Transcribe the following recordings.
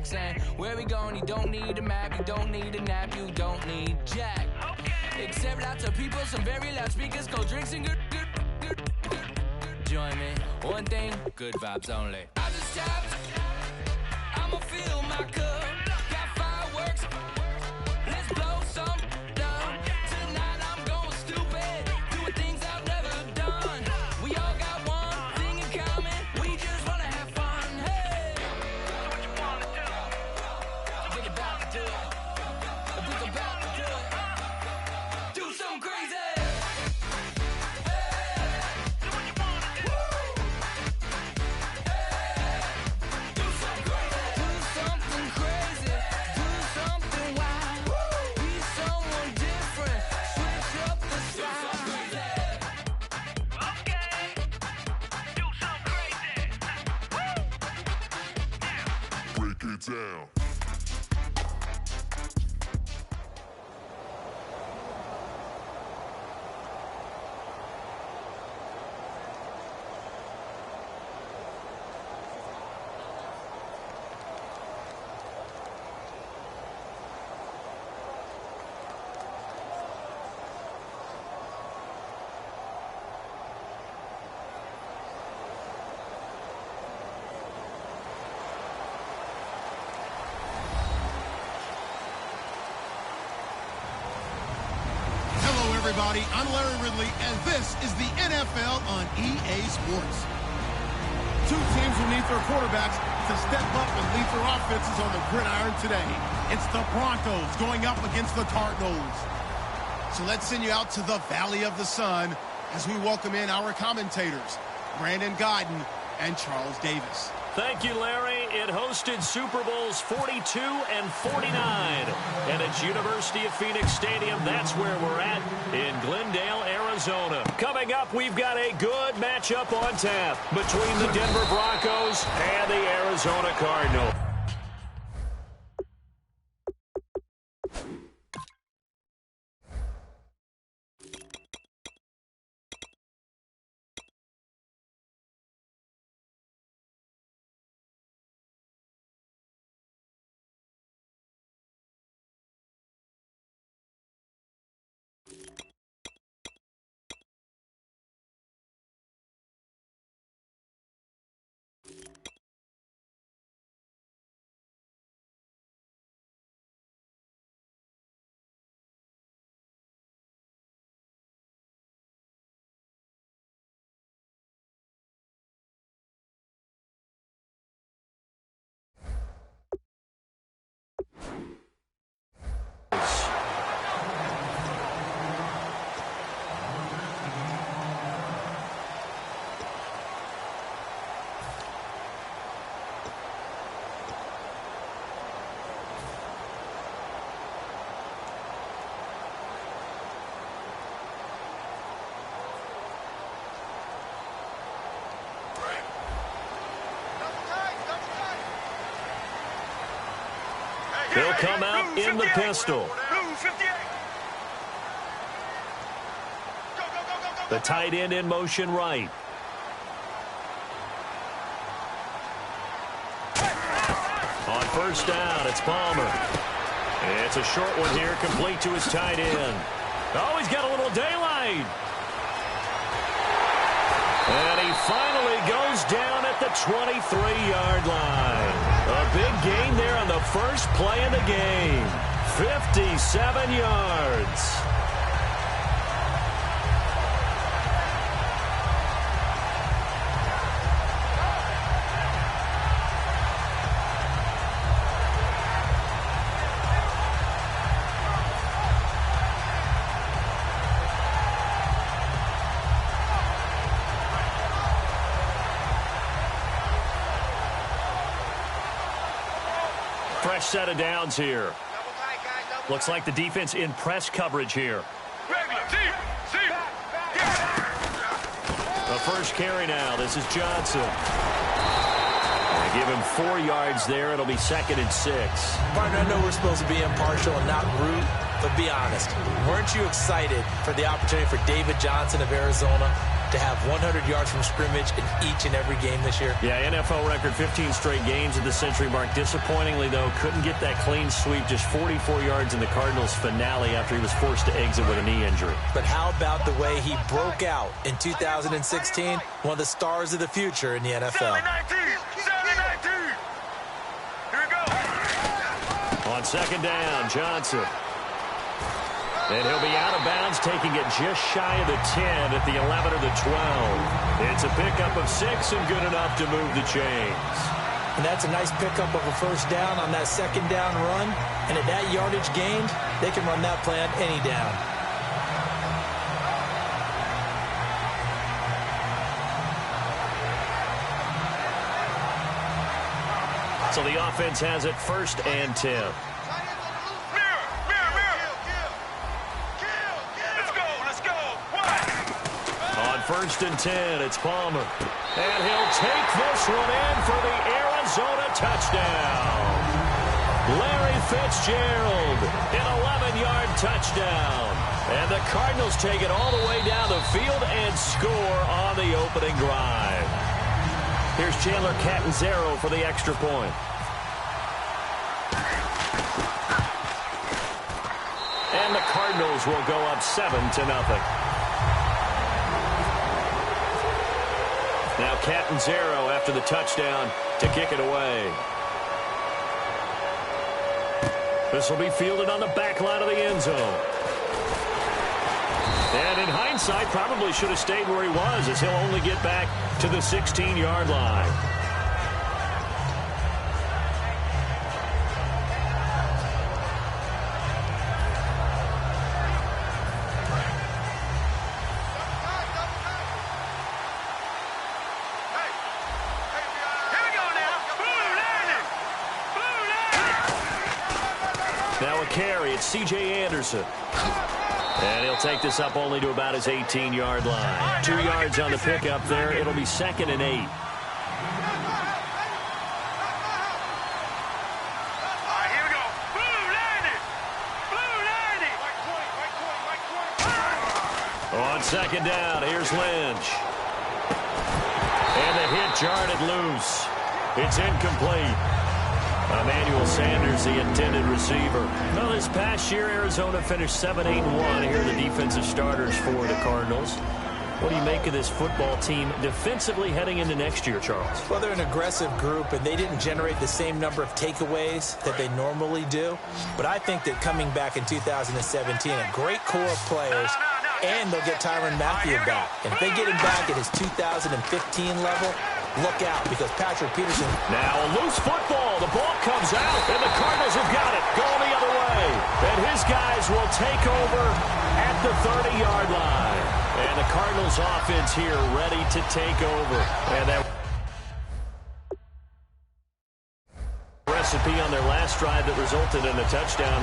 saying, where we going? You don't need a map, you don't need a nap, you don't need jack. Except lots of people, some very loud speakers, cold drinks and good. Join me, one thing, good vibes only. I just tapped, I'ma fill my cup. Got fireworks, let's blow some down. Tonight I'm going stupid, doing things I've never done. We all got one thing in common, we just wanna have fun. Hey, so what you wanna do? I think about to do it. I think about to do it. Do something crazy. Down. Everybody, I'm Larry Ridley, and this is the NFL on EA Sports. Two teams will need their quarterbacks to step up and lead their offenses on the gridiron today. It's the Broncos going up against the Cardinals. So let's send you out to the Valley of the Sun as we welcome in our commentators, Brandon Godden and Charles Davis. Thank you, Larry. It hosted Super Bowls 42 and 49. And it's University of Phoenix Stadium. That's where we're at in Glendale, Arizona. Coming up, we've got a good matchup on tap between the Denver Broncos and the Arizona Cardinals. They'll come out in the pistol. The tight end in motion right. On first down, it's Palmer. It's a short one here, complete to his tight end. Oh, he's got a little daylight. And he finally goes down at the 23-yard line. A big gain there on the first play of the game. 57 yards. Fresh set of downs here. Looks like the defense in press coverage here. The first carry now. This is Johnson. They give him 4 yards there. It'll be 2nd and 6. Partner, I know we're supposed to be impartial and not rude, but be honest. Weren't you excited for the opportunity for David Johnson of Arizona to have 100 yards from scrimmage in each and every game this year? Yeah, NFL record 15 straight games at the century mark. Disappointingly, though, couldn't get that clean sweep, just 44 yards in the Cardinals' finale after he was forced to exit with a knee injury. But how about the way he broke out in 2016? One of the stars of the future in the NFL. 7-19! Here we go! On second down, Johnson. And he'll be out of bounds, taking it just shy of the 10 at the 11 or the 12. It's a pickup of 6 and good enough to move the chains. And that's a nice pickup of a first down on that second down run. And at that yardage gained, they can run that play on any down. So the offense has it first and 10. First and 10, it's Palmer. And he'll take this one in for the Arizona touchdown. Larry Fitzgerald, an 11-yard touchdown. And the Cardinals take it all the way down the field and score on the opening drive. Here's Chandler Catanzaro for the extra point. And the Cardinals will go up 7-0. Now Catanzaro after the touchdown to kick it away. This will be fielded on the back line of the end zone. And in hindsight, probably should have stayed where he was, as he'll only get back to the 16-yard line. Now a carry, it's C.J. Anderson. And he'll take this up only to about his 18-yard line. 2 yards on the pickup there. It'll be 2nd and 8. All right, here we go. Blue 90. On second down, here's Lynch. And the hit jarred it loose. It's incomplete. Emmanuel Sanders, the intended receiver. Well, this past year, Arizona finished 7-8-1. Here are the defensive starters for the Cardinals. What do you make of this football team defensively heading into next year, Charles? Well, they're an aggressive group, and they didn't generate the same number of takeaways that they normally do. But I think that coming back in 2017, a great core of players, and they'll get Tyrann Mathieu back. And if they get him back at his 2015 level, look out, because Patrick Peterson. Now a loose football. The ball comes out, and the Cardinals have got it. Going the other way. And his guys will take over at the 30-yard line. And the Cardinals offense here ready to take over. And that recipe on their last drive that resulted in a touchdown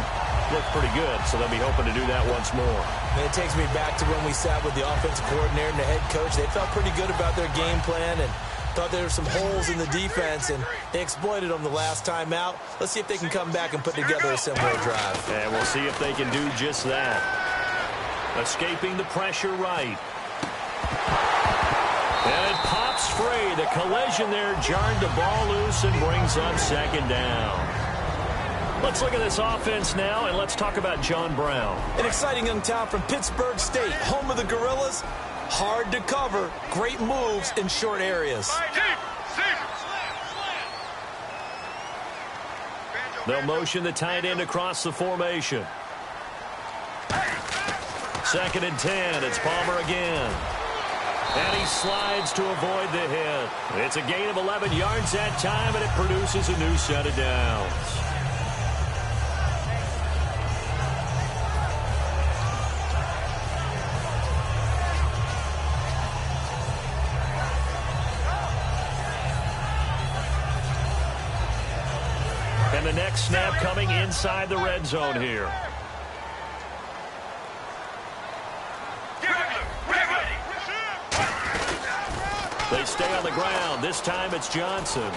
looked pretty good, so they'll be hoping to do that once more. And it takes me back to when we sat with the offensive coordinator and the head coach. They felt pretty good about their game plan and thought there were some holes in the defense, and they exploited them the last time out. Let's see if they can come back and put together a similar drive. And we'll see if they can do just that. Escaping the pressure right. And it pops free. The collision there jarred the ball loose and brings up second down. Let's look at this offense now, and let's talk about John Brown. An exciting young talent from Pittsburgh State, home of the Gorillas. Hard to cover, great moves in short areas. They'll motion the tight end across the formation. 2nd and 10, it's Palmer again. And he slides to avoid the hit. It's a gain of 11 yards that time, and it produces a new set of downs. And the next snap coming inside the red zone here. They stay on the ground. This time it's Johnson.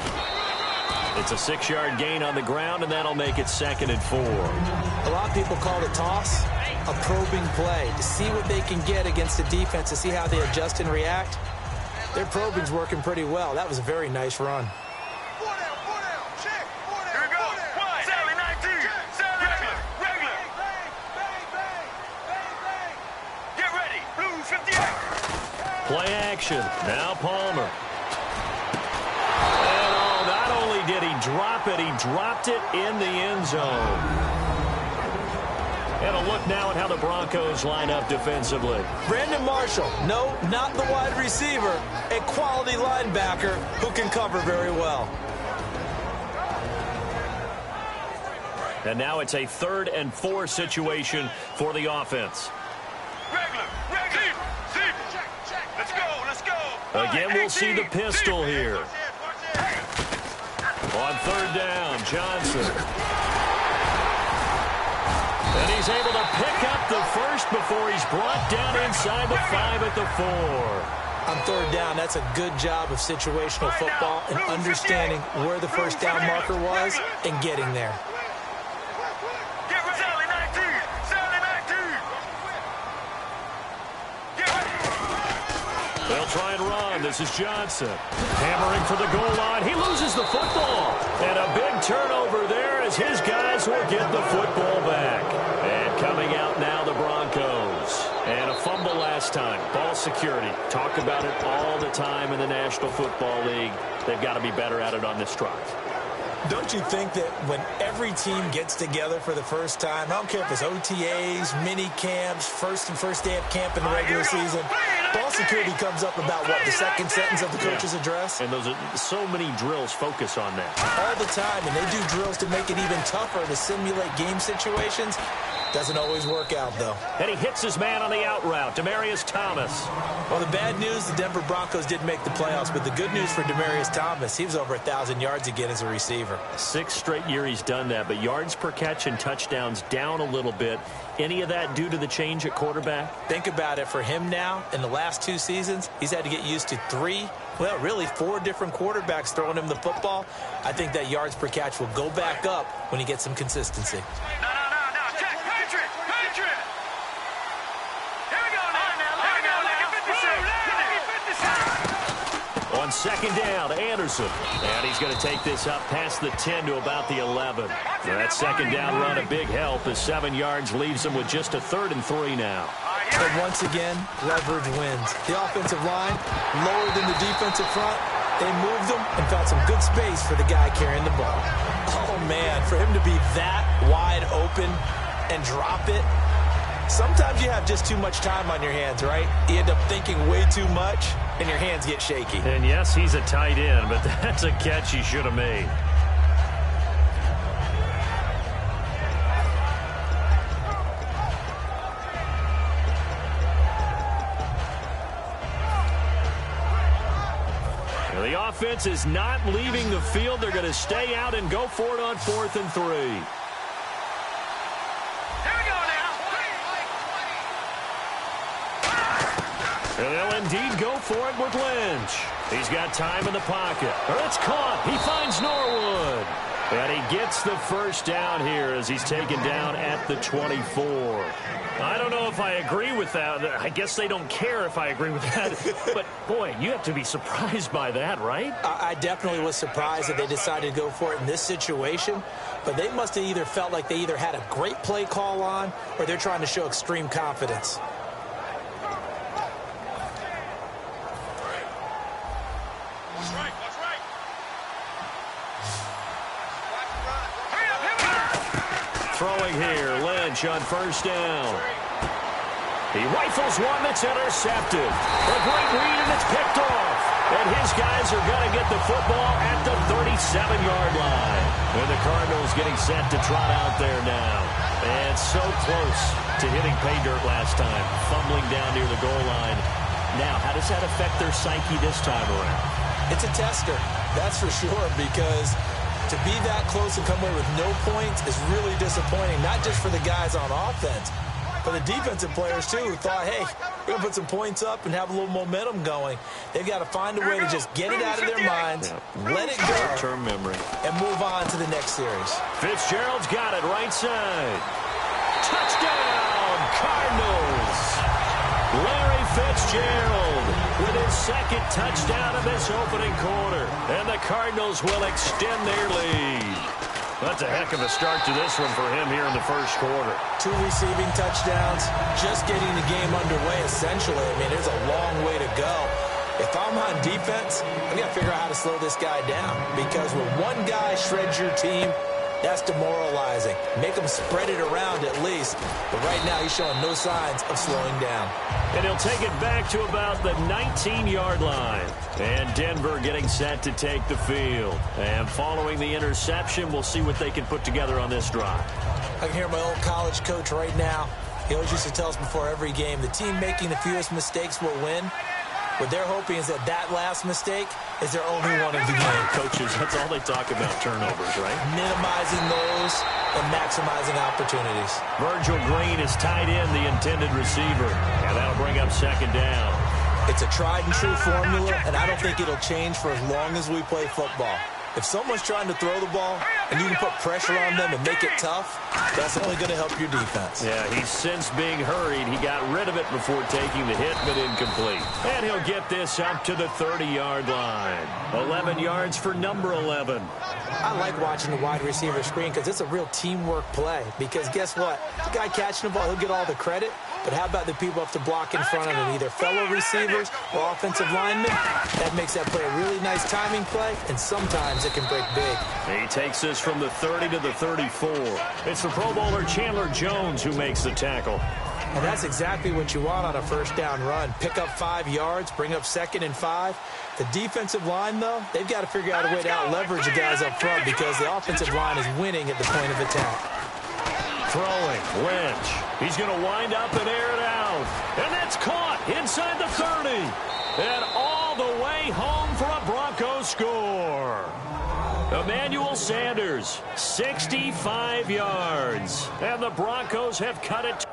It's a 6-yard gain on the ground, and that'll make it 2nd and 4. A lot of people call the toss a probing play to see what they can get against the defense, to see how they adjust and react. Their probing's working pretty well. That was a very nice run. Play action. Now Palmer. And not only did he drop it, he dropped it in the end zone. And a look now at how the Broncos line up defensively. Brandon Marshall, no, not the wide receiver, a quality linebacker who can cover very well. And now it's a 3rd and 4 situation for the offense. Again, we'll see the pistol here. On 3rd down, Johnson. And he's able to pick up the first before he's brought down inside the 5 at the 4. On 3rd down, that's a good job of situational football and understanding where the first down marker was and getting there. They'll try and run. This is Johnson. Hammering for the goal line. He loses the football. And a big turnover there as his guys will get the football back. And coming out now, the Broncos. And a fumble last time. Ball security. Talk about it all the time in the National Football League. They've got to be better at it on this drive. Don't you think that when every team gets together for the first time, I don't care if it's OTAs, mini camps, first day of camp in the regular season, ball security comes up about, what, the second sentence of the coach's address? And those are so many drills focus on that. All the time, and they do drills to make it even tougher to simulate game situations. Doesn't always work out, though. And he hits his man on the out route, Demaryius Thomas. Well, the bad news, the Denver Broncos didn't make the playoffs, but the good news for Demaryius Thomas, he was over 1,000 yards again as a receiver. 6th straight year he's done that, but yards per catch and touchdowns down a little bit. Any of that due to the change at quarterback? Think about it. For him now, in the last 2 seasons, he's had to get used to 4 different quarterbacks throwing him the football. I think that yards per catch will go back up when he gets some consistency. On 2nd down, Anderson. And he's going to take this up past the 10 to about the 11. That 2nd down run, a big help as 7 yards leaves him with just a 3rd and 3 now. But once again, leverage wins. The offensive line, lower than the defensive front. They moved him and found some good space for the guy carrying the ball. Oh, man, for him to be that wide open and drop it. Sometimes you have just too much time on your hands, right? You end up thinking way too much, and your hands get shaky. And yes, he's a tight end, but that's a catch he should have made. Now, the offense is not leaving the field. They're going to stay out and go for it on 4th and 3. And they'll indeed go for it with Lynch. He's got time in the pocket. It's caught. He finds Norwood. And he gets the first down here as he's taken down at the 24. I don't know if I agree with that. I guess they don't care if I agree with that. But, boy, you have to be surprised by that, right? I definitely was surprised that they decided to go for it in this situation. But they must have either felt like they either had a great play call on or they're trying to show extreme confidence. Throwing here, Lynch on 1st down. He rifles one that's intercepted. A great read, and it's picked off. And his guys are going to get the football at the 37-yard line. And the Cardinals getting set to trot out there now. And so close to hitting pay dirt last time, fumbling down near the goal line. Now, how does that affect their psyche this time around? It's a tester, that's for sure, because to be that close and come away with no points is really disappointing, not just for the guys on offense, for the defensive players, too, who thought, hey, we're going to put some points up and have a little momentum going. They've got to find a way to just get it out of their minds, let it go, short-term memory, and move on to the next series. Fitzgerald's got it right side. Touchdown, Cardinals. Larry Fitzgerald with his second touchdown of this opening quarter. And the Cardinals will extend their lead. That's a heck of a start to this one for him here in the first quarter. 2 receiving touchdowns, just getting the game underway, essentially. I mean, there's a long way to go. If I'm on defense, I've got to figure out how to slow this guy down, because when one guy shreds your team, that's demoralizing. Make him spread it around at least. But right now, he's showing no signs of slowing down. And he'll take it back to about the 19-yard line. And Denver getting set to take the field. And following the interception, we'll see what they can put together on this drive. I can hear my old college coach right now. He always used to tell us before every game, the team making the fewest mistakes will win. What they're hoping is that last mistake is their only one of the game. Coaches, that's all they talk about, turnovers, right? Minimizing those and maximizing opportunities. Virgil Green is tied in, the intended receiver, and that'll bring up second down. It's a tried-and-true formula, and I don't think it'll change for as long as we play football. If someone's trying to throw the ball and you can put pressure on them and make it tough, that's only going to help your defense. Yeah, he's since being hurried. He got rid of it before taking the hit, but incomplete. And he'll get this up to the 30-yard line. 11 yards for number 11. I like watching the wide receiver screen because it's a real teamwork play. Because guess what? The guy catching the ball, he'll get all the credit. But how about the people up to block in front of him, either fellow receivers or offensive linemen? That makes that play a really nice timing play, and sometimes it can break big. He takes this from the 30 to the 34. It's the Pro Bowler Chandler Jones who makes the tackle. And that's exactly what you want on a first down run. Pick up 5 yards, bring up 2nd and 5. The defensive line, though, they've got to figure out a way to out-leverage the guys up front because the offensive line is winning at the point of attack. Throwing, Lynch. He's going to wind up and air it out. And that's caught inside the 30. And all the way home for a Broncos score. Emmanuel Sanders, 65 yards. And the Broncos have cut it.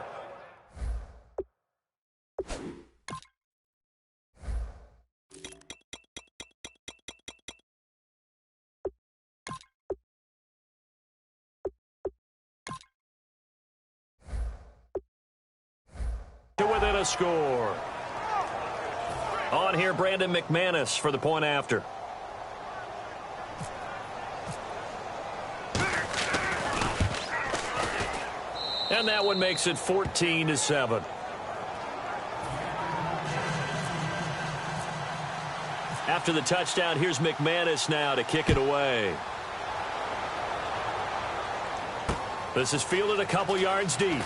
To within a score. On here, Brandon McManus for the point after. And that one makes it 14-7. After the touchdown, here's McManus now to kick it away. This is fielded a couple yards deep.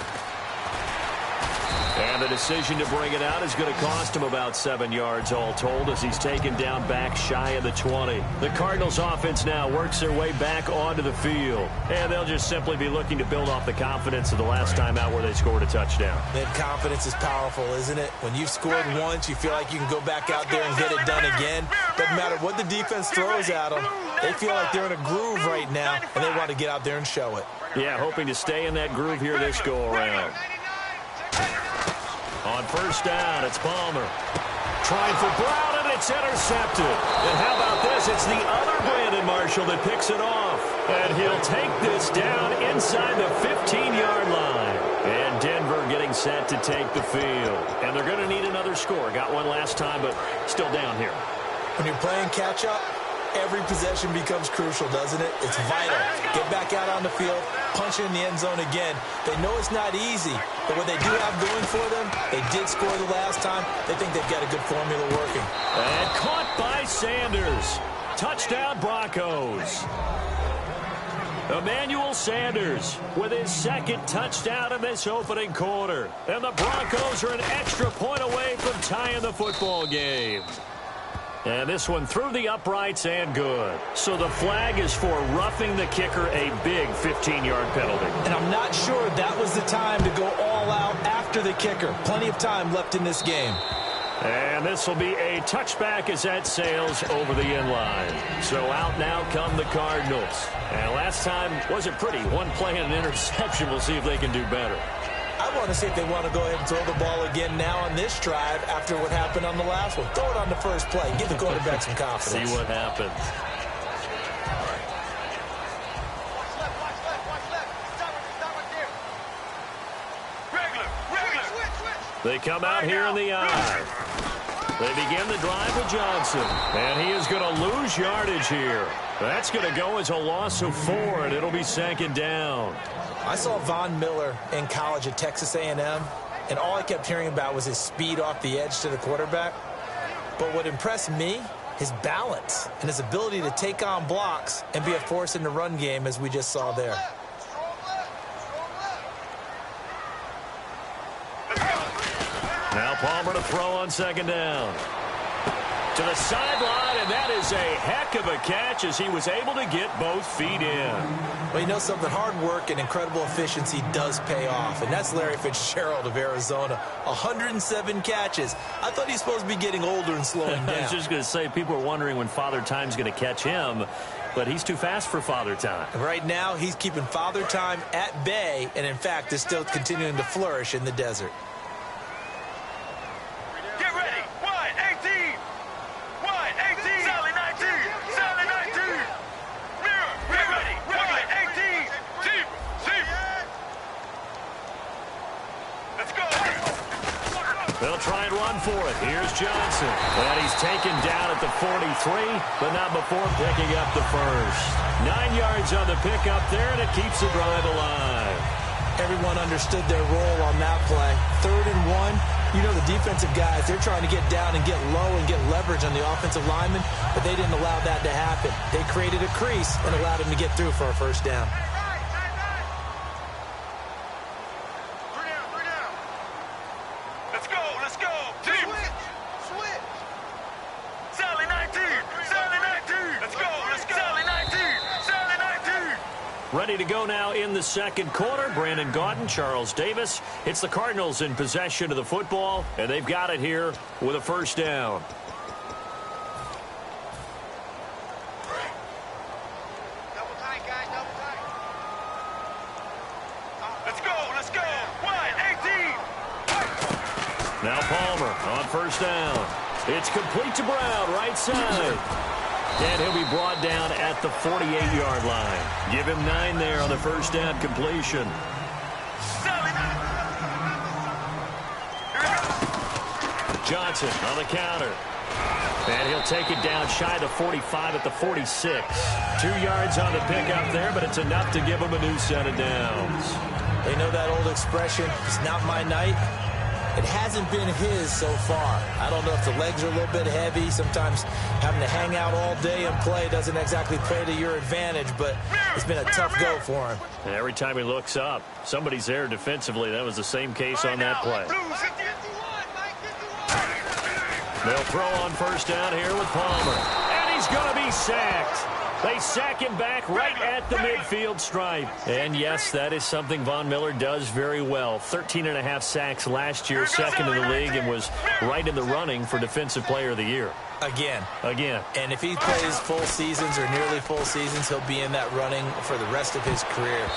And the decision to bring it out is going to cost him about 7 yards all told as he's taken down back shy of the 20. The Cardinals offense now works their way back onto the field. And they'll just simply be looking to build off the confidence of the last time out where they scored a touchdown. That confidence is powerful, isn't it? When you've scored once, you feel like you can go back out there and get it done again. Doesn't matter what the defense throws at them. They feel like they're in a groove right now, and they want to get out there and show it. Yeah, hoping to stay in that groove here this go-around. On first down, it's Palmer. Trying for Brown, and it's intercepted. And how about this? It's the other Brandon Marshall that picks it off. And he'll take this down inside the 15-yard line. And Denver getting set to take the field. And they're going to need another score. Got one last time, but still down here. When you're playing catch-up, every possession becomes crucial, doesn't it? It's vital. Get back out on the field, punch it in the end zone again. They know it's not easy, but what they do have going for them, they did score the last time. They think they've got a good formula working. And caught by Sanders. Touchdown Broncos. Emmanuel Sanders with his second touchdown in this opening quarter. And the Broncos are an extra point away from tying the football game. And this one through the uprights and good. So the flag is for roughing the kicker, a big 15-yard penalty. And I'm not sure that was the time to go all out after the kicker. Plenty of time left in this game. And this will be a touchback as that sails over the inline. So out now come the Cardinals. And last time wasn't pretty. One play and an interception. We'll see if they can do better. I I want to see if they want to go ahead and throw the ball again now on this drive after what happened on the last one. Throw it on the first play. Give the quarterback some confidence. See what happens. They come out here in the eye. They begin the drive with Johnson. And he is going to lose yardage here. That's going to go as a loss of 4, and it'll be 2nd down. I saw Von Miller in college at Texas A&M, and all I kept hearing about was his speed off the edge to the quarterback. But what impressed me, his balance and his ability to take on blocks and be a force in the run game, as we just saw there. Now Palmer to throw on 2nd down. To the sideline, and that is a heck of a catch as he was able to get both feet in. Well, you know something, hard work and incredible efficiency does pay off, and that's Larry Fitzgerald of Arizona. 107 catches. I thought he's supposed to be getting older and slowing down. I was just going to say, people are wondering when Father Time's going to catch him, but he's too fast for Father Time. Right now, he's keeping Father Time at bay, and in fact, is still continuing to flourish in the desert. They'll try and run for it. Here's Johnson. And he's taken down at the 43, but not before picking up the first. 9 yards on the pickup there, and it keeps the drive alive. Everyone understood their role on that play. 3rd and 1. You know the defensive guys, they're trying to get down and get low and get leverage on the offensive lineman, but they didn't allow that to happen. They created a crease and allowed him to get through for a first down. Ready to go now in the 2nd quarter. Brandon Gaudin, Charles Davis. It's the Cardinals in possession of the football, and they've got it here with a first down. Double tight, guys, double tight. Let's go. Wide, 18. Now Palmer on first down. It's complete to Brown, right side. And he'll be brought down at the 48-yard line. Give him 9 there on the first down completion. Johnson on the counter. And he'll take it down shy of the 45 at the 46. 2 yards on the pickup there, but it's enough to give him a new set of downs. They know that old expression, it's not my night. It hasn't been his so far. I don't know if the legs are a little bit heavy. Sometimes having to hang out all day and play doesn't exactly play to your advantage, but it's been a tough go for him. And every time he looks up, somebody's there defensively. That was the same case on that play. They'll throw on first down here with Palmer. And he's going to be sacked. They sack him back right at the midfield stripe. And, yes, that is something Von Miller does very well. 13.5 sacks last year, 2nd in the league, and was right in the running for Defensive Player of the Year. Again. And if he plays full seasons or nearly full seasons, he'll be in that running for the rest of his career.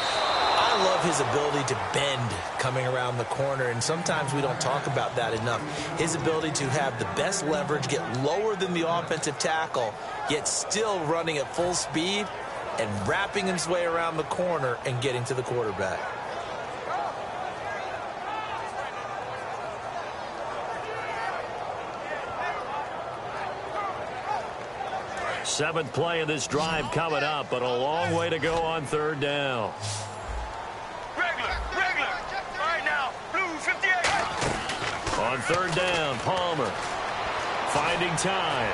I love his ability to bend coming around the corner, and sometimes we don't talk about that enough. His ability to have the best leverage, get lower than the offensive tackle, yet still running at full speed and wrapping his way around the corner and getting to the quarterback. Seventh play of this drive coming up, but a long way to go on 3rd down. Regular. All right now, blue 58. On 3rd down, Palmer finding time.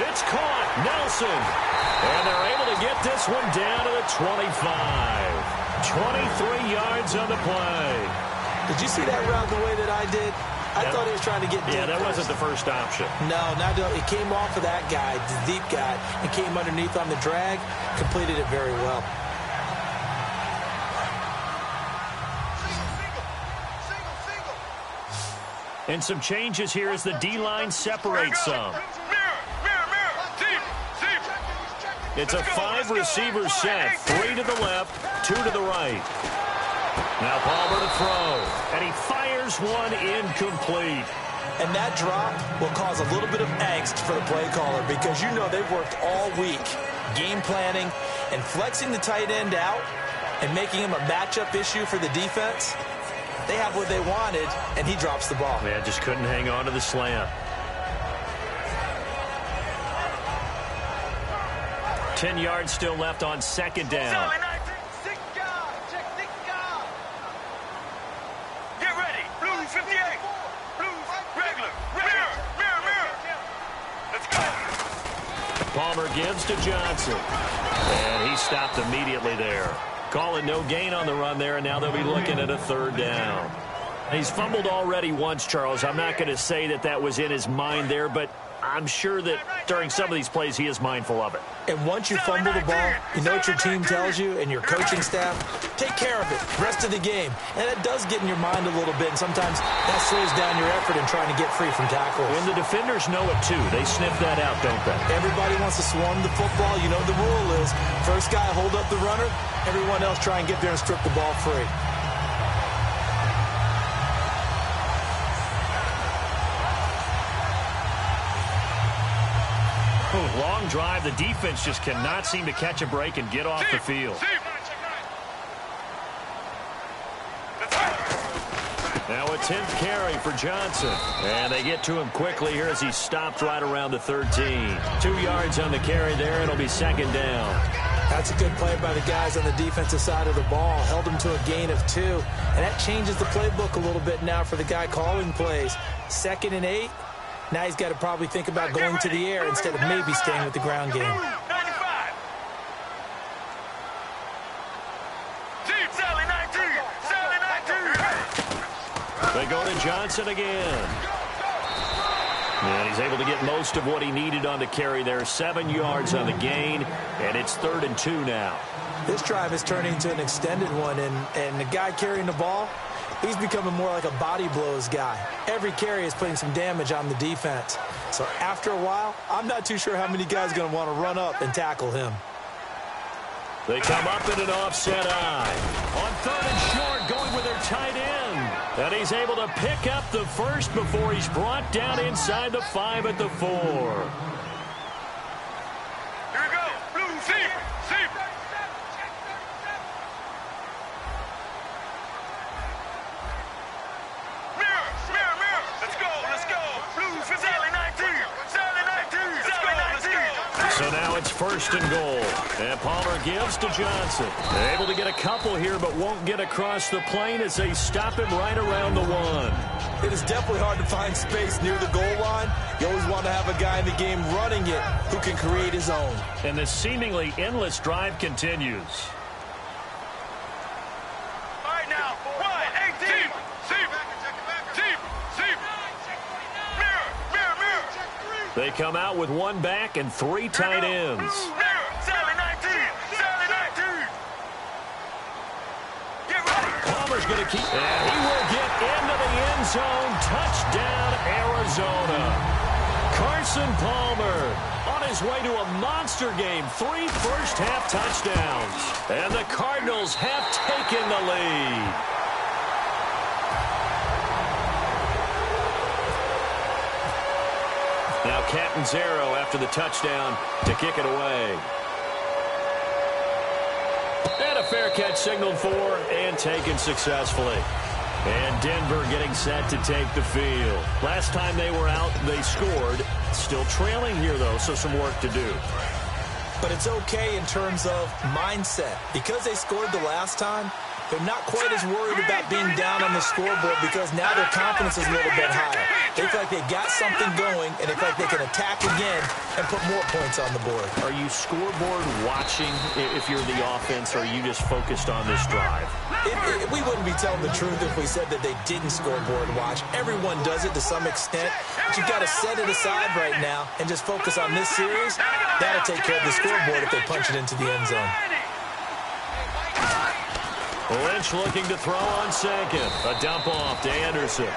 It's caught, Nelson. And they're able to get this one down to the 25. 23 yards on the play. Did you see that route the way that I did? I thought he was trying to get deep. Yeah, that wasn't the first option. No, it came off of that guy, the deep guy, and came underneath on the drag, completed it very well. And some changes here as the D-line separates some. It's a 5-receiver set, 3 to the left, 2 to the right. Now Palmer to throw, and he fires one incomplete. And that drop will cause a little bit of angst for the play caller because you know they've worked all week game planning and flexing the tight end out and making him a matchup issue for the defense. They have what they wanted, and he drops the ball. Man, just couldn't hang on to the slant. 10 yards still left on second down. Get ready. Blue 58. Blue regular. Mirror. Let's go. Palmer gives to Johnson. And he stopped immediately there. Call it no gain on the run there, and now they'll be looking at a third down. He's fumbled already once, Charles. I'm not going to say that that was in his mind there, but I'm sure that during some of these plays he is mindful of it. And once you fumble the ball, you know what your team tells you and your coaching staff? Take care of it rest of the game. And it does get in your mind a little bit, and sometimes that slows down your effort in trying to get free from tackles. And the defenders know it, too. They sniff that out, don't they? Everybody wants to swarm the football. You know the rule is first guy hold up the runner, everyone else try and get there and strip the ball free. Long drive. The defense just cannot seem to catch a break and get off the field. Now a 10th carry for Johnson. And they get to him quickly here as he stopped right around the 13. 2 yards on the carry there. It'll be second down. That's a good play by the guys on the defensive side of the ball. Held them to a gain of 2. And that changes the playbook a little bit now for the guy calling plays. 2nd and 8. Now he's got to probably think about going to the air instead of maybe staying with the ground game. 95. Sally 19. They go to Johnson again. And he's able to get most of what he needed on the carry there. 7 yards on the gain, and it's 3rd and 2 now. This drive is turning into an extended one, and the guy carrying the ball, he's becoming more like a body blows guy. Every carry is putting some damage on the defense. So after a while, I'm not too sure how many guys are going to want to run up and tackle him. They come up in an offset eye. On 3rd and short, going with their tight end. And he's able to pick up the first before he's brought down inside the 5 at the 4. Here we go. Blue Zebra. Mirror. Let's go. Blue 50. Sally 19. Let's go. So now it's 1st and goal. And Palmer gives to Johnson. Able to get a couple here, but won't get across the plane as they stop him right around the 1. It is definitely hard to find space near the goal line. You always want to have a guy in the game running it who can create his own. And the seemingly endless drive continues. All right, now. 1-18. Mirror. They come out with 1 back and 3 tight ends. Sally 19. Get ready. Palmer's going to keep, and he will get into the end zone. Touchdown, Arizona. Carson Palmer on his way to a monster game. 3 first-half touchdowns. And the Cardinals have taken the lead. Now Catanzaro after the touchdown to kick it away. And a fair catch signaled for and taken successfully. And Denver getting set to take the field. Last time they were out, they scored. Still trailing here, though, so some work to do. But it's okay in terms of mindset. Because they scored the last time, they're not quite as worried about being down on the scoreboard because now their confidence is a little bit higher. They feel like they got something going, and they feel like they can attack again and put more points on the board. Are you scoreboard watching if you're the offense, or are you just focused on this drive? We wouldn't be telling the truth if we said that they didn't scoreboard watch. Everyone does it to some extent, but you've got to set it aside right now and just focus on this series. That'll take care of the scoreboard if they punch it into the end zone. Lynch looking to throw on second. A dump off to Anderson.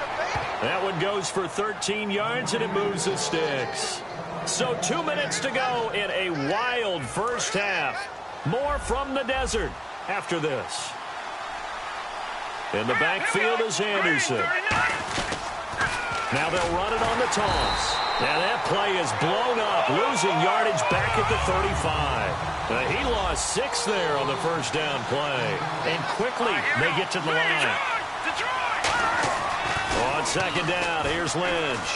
That one goes for 13 yards, and it moves the sticks. So 2 minutes to go in a wild first half. More from the desert after this. In the backfield is Anderson. Now they'll run it on the toss. And that play is blown up, losing yardage back at the 35. He lost 6 there on the first down play. And quickly they get to the line. On second down, here's Lynch.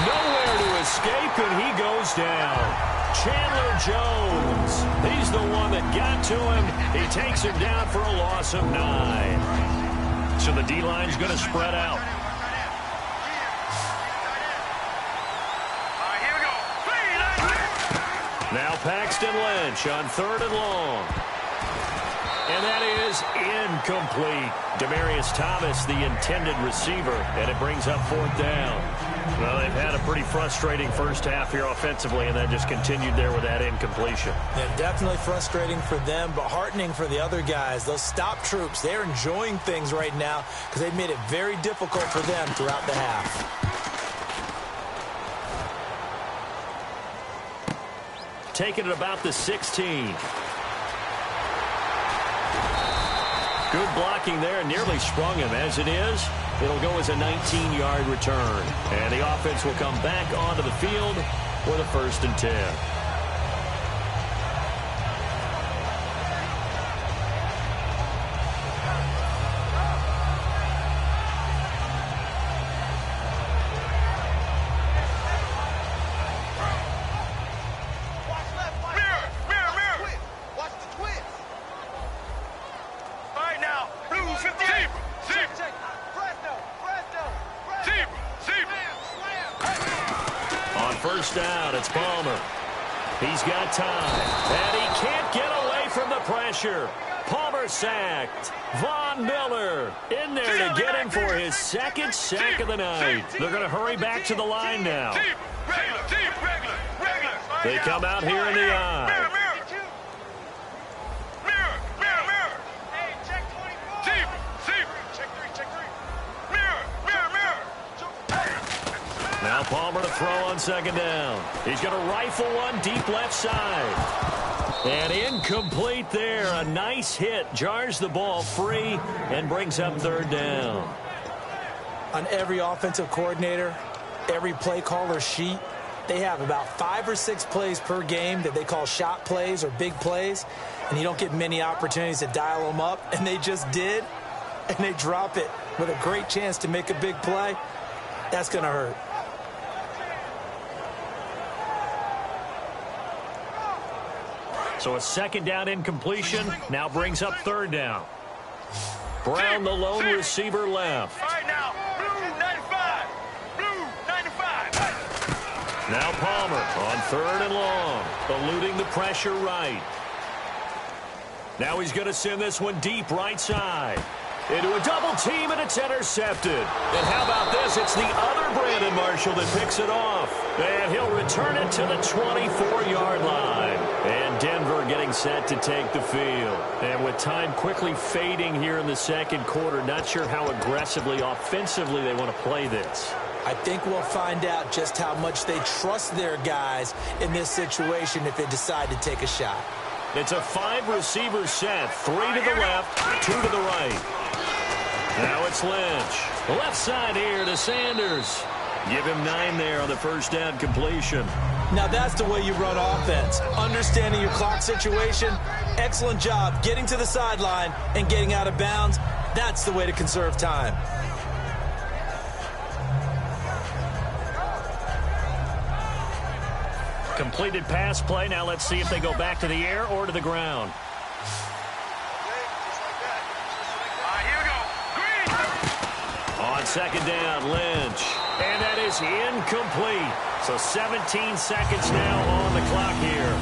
Nowhere to escape, and he goes down. Chandler Jones. He's the one that got to him. He takes him down for a loss of 9. So the D-line's going to spread out. Now Paxton Lynch on 3rd and long. And that is incomplete. Demaryius Thomas, the intended receiver, and it brings up 4th down. Well, they've had a pretty frustrating first half here offensively, and then just continued there with that incompletion. Yeah, definitely frustrating for them, but heartening for the other guys. Those stop troops, they're enjoying things right now because they've made it very difficult for them throughout the half. Taking it about the 16. Good blocking there, nearly sprung him. As it is, it'll go as a 19-yard return. And the offense will come back onto the field for the 1st and 10. Down, it's Palmer. He's got time, and he can't get away from the pressure. Palmer sacked. Von Miller in there to get him for his 2nd sack of the night. They're going to hurry back to the line now. They come out here in the eye. Now Palmer to throw on 2nd down. He's going to rifle one deep left side. And incomplete there. A nice hit. Jars the ball free and brings up 3rd down. On every offensive coordinator, every play caller sheet, they have about 5 or 6 plays per game that they call shot plays or big plays. And you don't get many opportunities to dial them up. And they just did. And they drop it with a great chance to make a big play. That's going to hurt. So a 2nd down incompletion now brings up 3rd down. Brown, the lone receiver, left. All right, now, blue 95. Blue 95. Now Palmer on 3rd and long, eluding the pressure right. Now he's going to send this one deep right side. Into a double team, and it's intercepted. And how about this? It's the other Brandon Marshall that picks it off. And he'll return it to the 24-yard line. And Denver getting set to take the field. And with time quickly fading here in the 2nd quarter, not sure how aggressively, offensively they want to play this. I think we'll find out just how much they trust their guys in this situation if they decide to take a shot. It's a 5-receiver set. 3 to the left, 2 to the right. Now it's Lynch. Left side here to Sanders. Give him 9 there on the 1st down completion. Now that's the way you run offense. Understanding your clock situation. Excellent job getting to the sideline and getting out of bounds. That's the way to conserve time. Completed pass play. Now let's see if they go back to the air or to the ground. On 2nd down, Lynch. And that is incomplete. So 17 seconds now on the clock here.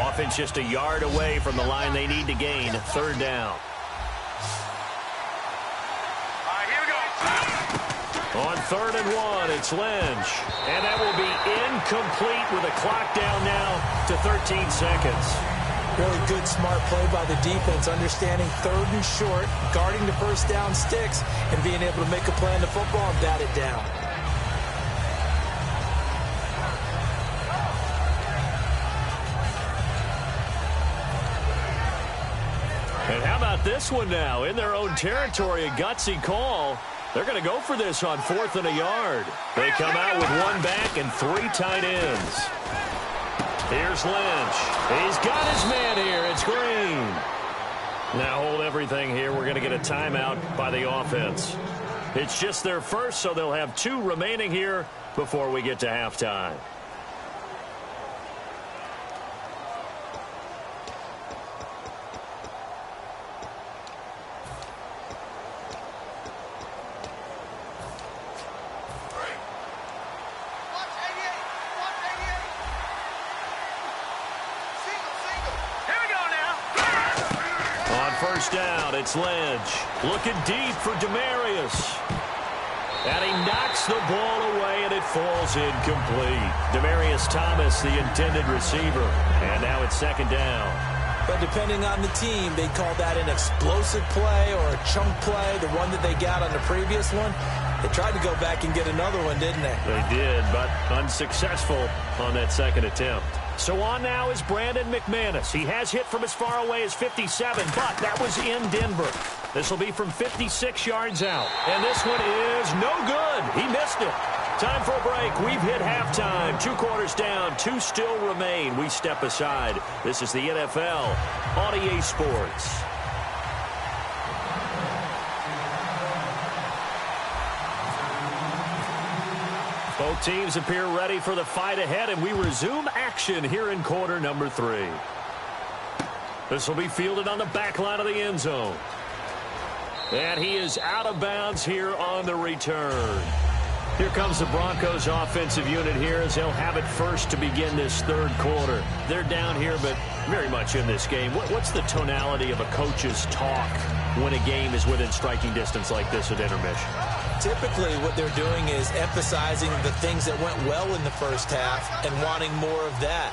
Offense just a yard away from the line they need to gain. 3rd down. On 3rd and 1, it's Lynch. And that will be incomplete with a clock down now to 13 seconds. Really good, smart play by the defense, understanding third and short, guarding the first down sticks, and being able to make a play on the football and bat it down. And how about this one now? In their own territory, a gutsy call. They're going to go for this on 4th and a yard. They come out with one back and 3 tight ends. Here's Lynch. He's got his man here. It's Green. Now hold everything here. We're going to get a timeout by the offense. It's just their first, so they'll have 2 remaining here before we get to halftime. First down, it's Lynch. Looking deep for Demarius. And he knocks the ball away, and it falls incomplete. Demarius Thomas, the intended receiver. And now it's 2nd down. But depending on the team, they call that an explosive play or a chunk play, the one that they got on the previous one. They tried to go back and get another one, didn't they? They did, but unsuccessful on that 2nd attempt. So on now is Brandon McManus. He has hit from as far away as 57, but that was in Denver. This will be from 56 yards out. And this one is no good. He missed it. Time for a break. We've hit halftime. 2 quarters down. 2 still remain. We step aside. This is the NFL on EA Sports. Both teams appear ready for the fight ahead, and we resume action here in quarter number 3. This will be fielded on the back line of the end zone. And he is out of bounds here on the return. Here comes the Broncos offensive unit here as they'll have it first to begin this 3rd quarter. They're down here, but very much in this game. What's the tonality of a coach's talk when a game is within striking distance like this at intermission? Typically, what they're doing is emphasizing the things that went well in the first half and wanting more of that.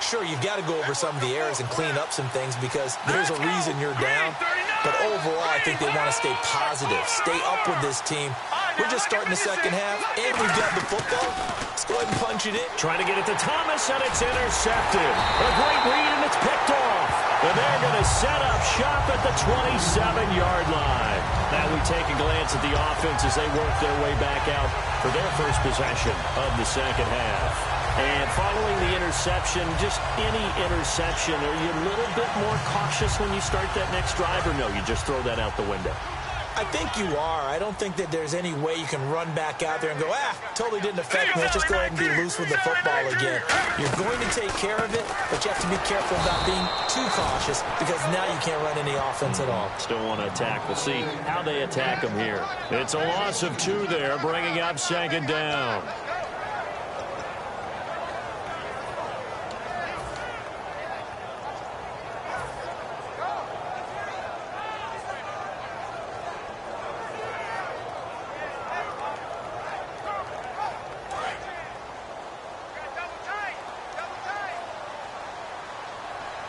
Sure, you've got to go over some of the errors and clean up some things because there's a reason you're down. But overall, I think they want to stay positive, stay up with this team. We're just starting the second half, and we've got the football. Let's go ahead and punch it in. Trying to get it to Thomas, and it's intercepted. A great read, and it's picked off. And they're going to set up shop at the 27-yard line. Now we take a glance at the offense as they work their way back out for their first possession of the second half. And following the interception, just any interception, are you a little bit more cautious when you start that next drive, or no, you just throw that out the window? I think you are. I don't think that there's any way you can run back out there and go, totally didn't affect me. Let's just go ahead and be loose with the football again. You're going to take care of it, but you have to be careful about being too cautious because now you can't run any offense at all. Still want to attack. We'll see how they attack them here. It's a loss of 2 there, bringing up 2nd down.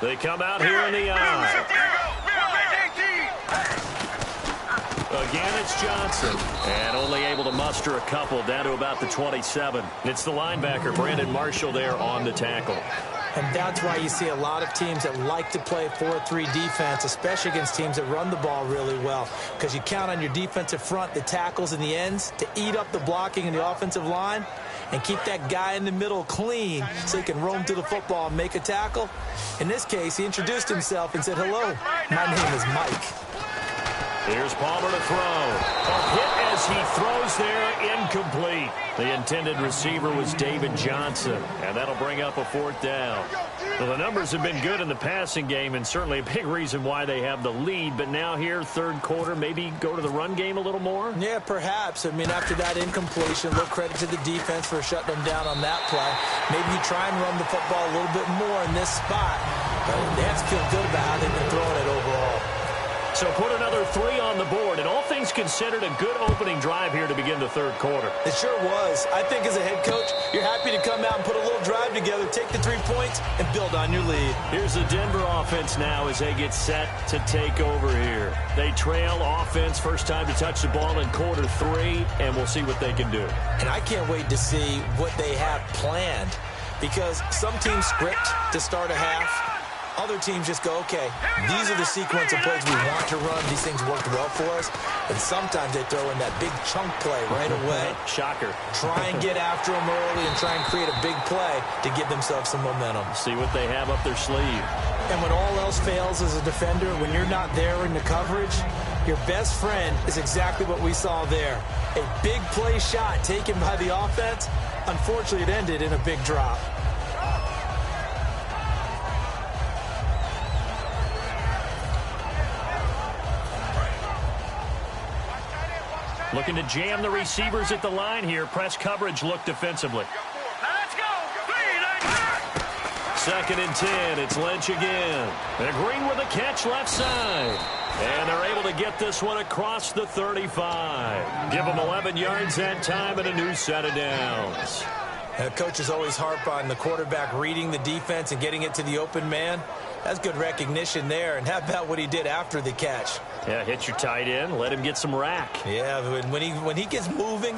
They come out here in the eye. Again, it's Johnson. And only able to muster a couple down to about the 27. It's the linebacker, Brandon Marshall, there on the tackle. And that's why you see a lot of teams that like to play 4-3 defense, especially against teams that run the ball really well. Because you count on your defensive front, the tackles and the ends, to eat up the blocking in the offensive line and keep that guy in the middle clean so he can roam to the football and make a tackle. In this case, he introduced himself and said, "Hello, my name is Mike." Here's Palmer to throw. A hit as he throws there, incomplete. The intended receiver was David Johnson, and that'll bring up a 4th down. Well, the numbers have been good in the passing game, and certainly a big reason why they have the lead. But now here, 3rd quarter, maybe go to the run game a little more? Yeah, perhaps. I mean, after that incompletion, a little credit to the defense for shutting them down on that play. Maybe you try and run the football a little bit more in this spot. But they have to feel good about how they've been throwing it overall. So put another 3 on the board, and all things considered, a good opening drive here to begin the third quarter. It sure was. I think as a head coach, you're happy to come out and put a little drive together, take the 3 points, and build on your lead. Here's the Denver offense now as they get set to take over here. They trail offense, first time to touch the ball in quarter 3, and we'll see what they can do. And I can't wait to see what they have planned, because some teams script to start a half. Other teams just go, okay, these are the sequence of plays we want to run. These things worked well for us. And sometimes they throw in that big chunk play right away. Shocker. Try and get after them early and try and create a big play to give themselves some momentum. See what they have up their sleeve. And when all else fails as a defender, when you're not there in the coverage, your best friend is exactly what we saw there. A big play shot taken by the offense. Unfortunately, it ended in a big drop. Looking to jam the receivers at the line here. Press coverage look defensively. Let's go. 2nd and 10. It's Lynch again. And Green with a catch left side. And they're able to get this one across the 35. Give them 11 yards that time and a new set of downs. Coaches always harp on the quarterback reading the defense and getting it to the open man. That's good recognition there. And how about what he did after the catch? Yeah, hit your tight end. Let him get some rack. Yeah, when he gets moving,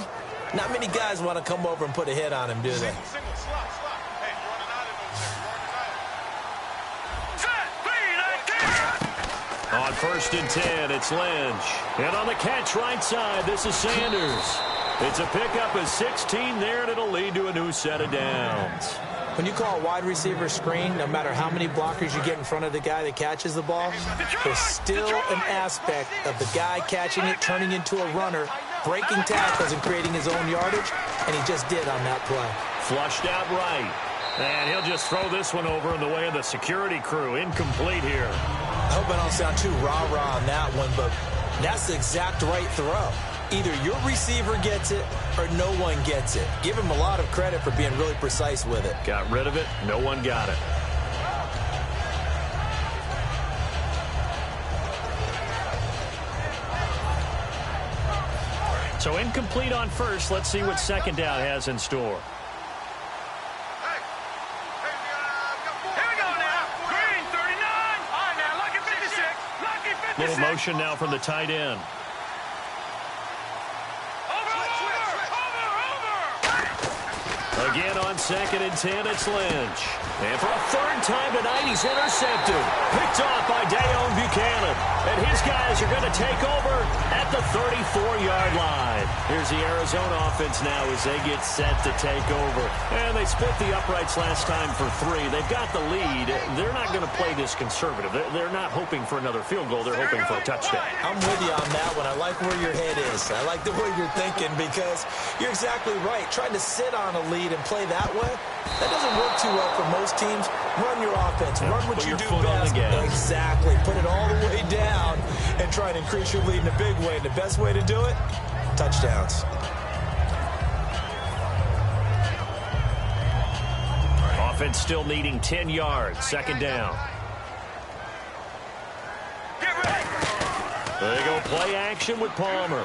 not many guys want to come over and put a hit on him, do they? On 1st and 10, it's Lynch. And on the catch right side, this is Sanders. It's a pickup of 16 there, and it'll lead to a new set of downs. When you call a wide receiver screen, no matter how many blockers you get in front of the guy that catches the ball, there's still an aspect of the guy catching it, turning into a runner, breaking tackles and creating his own yardage, and he just did on that play. Flushed out right. And he'll just throw this one over in the way of the security crew. Incomplete here. I hope I don't sound too rah-rah on that one, but that's the exact right throw. Either your receiver gets it or no one gets it. Give him a lot of credit for being really precise with it. Got rid of it. No one got it. So incomplete on first. Let's see what 2nd down has in store. Little motion now from the tight end. Again on 2nd and 10, it's Lynch. And for a 3rd time tonight, he's intercepted. Picked off by Dayon Buchanan. And his guys are going to take over at the 34-yard line. Here's the Arizona offense now as they get set to take over. And they split the uprights last time for 3. They've got the lead. They're not going to play this conservative. They're not hoping for another field goal. They're hoping for a touchdown. I'm with you on that one. I like where your head is. I like the way you're thinking because you're exactly right. Trying to sit on a lead and play that way, that doesn't work too well for most teams. Run your offense. Run what you do best. Exactly. Put it all the way down and try and increase your lead in a big way. And the best way to do it, touchdowns. Offense still needing 10 yards. 2nd down. There you go. Play action with Palmer.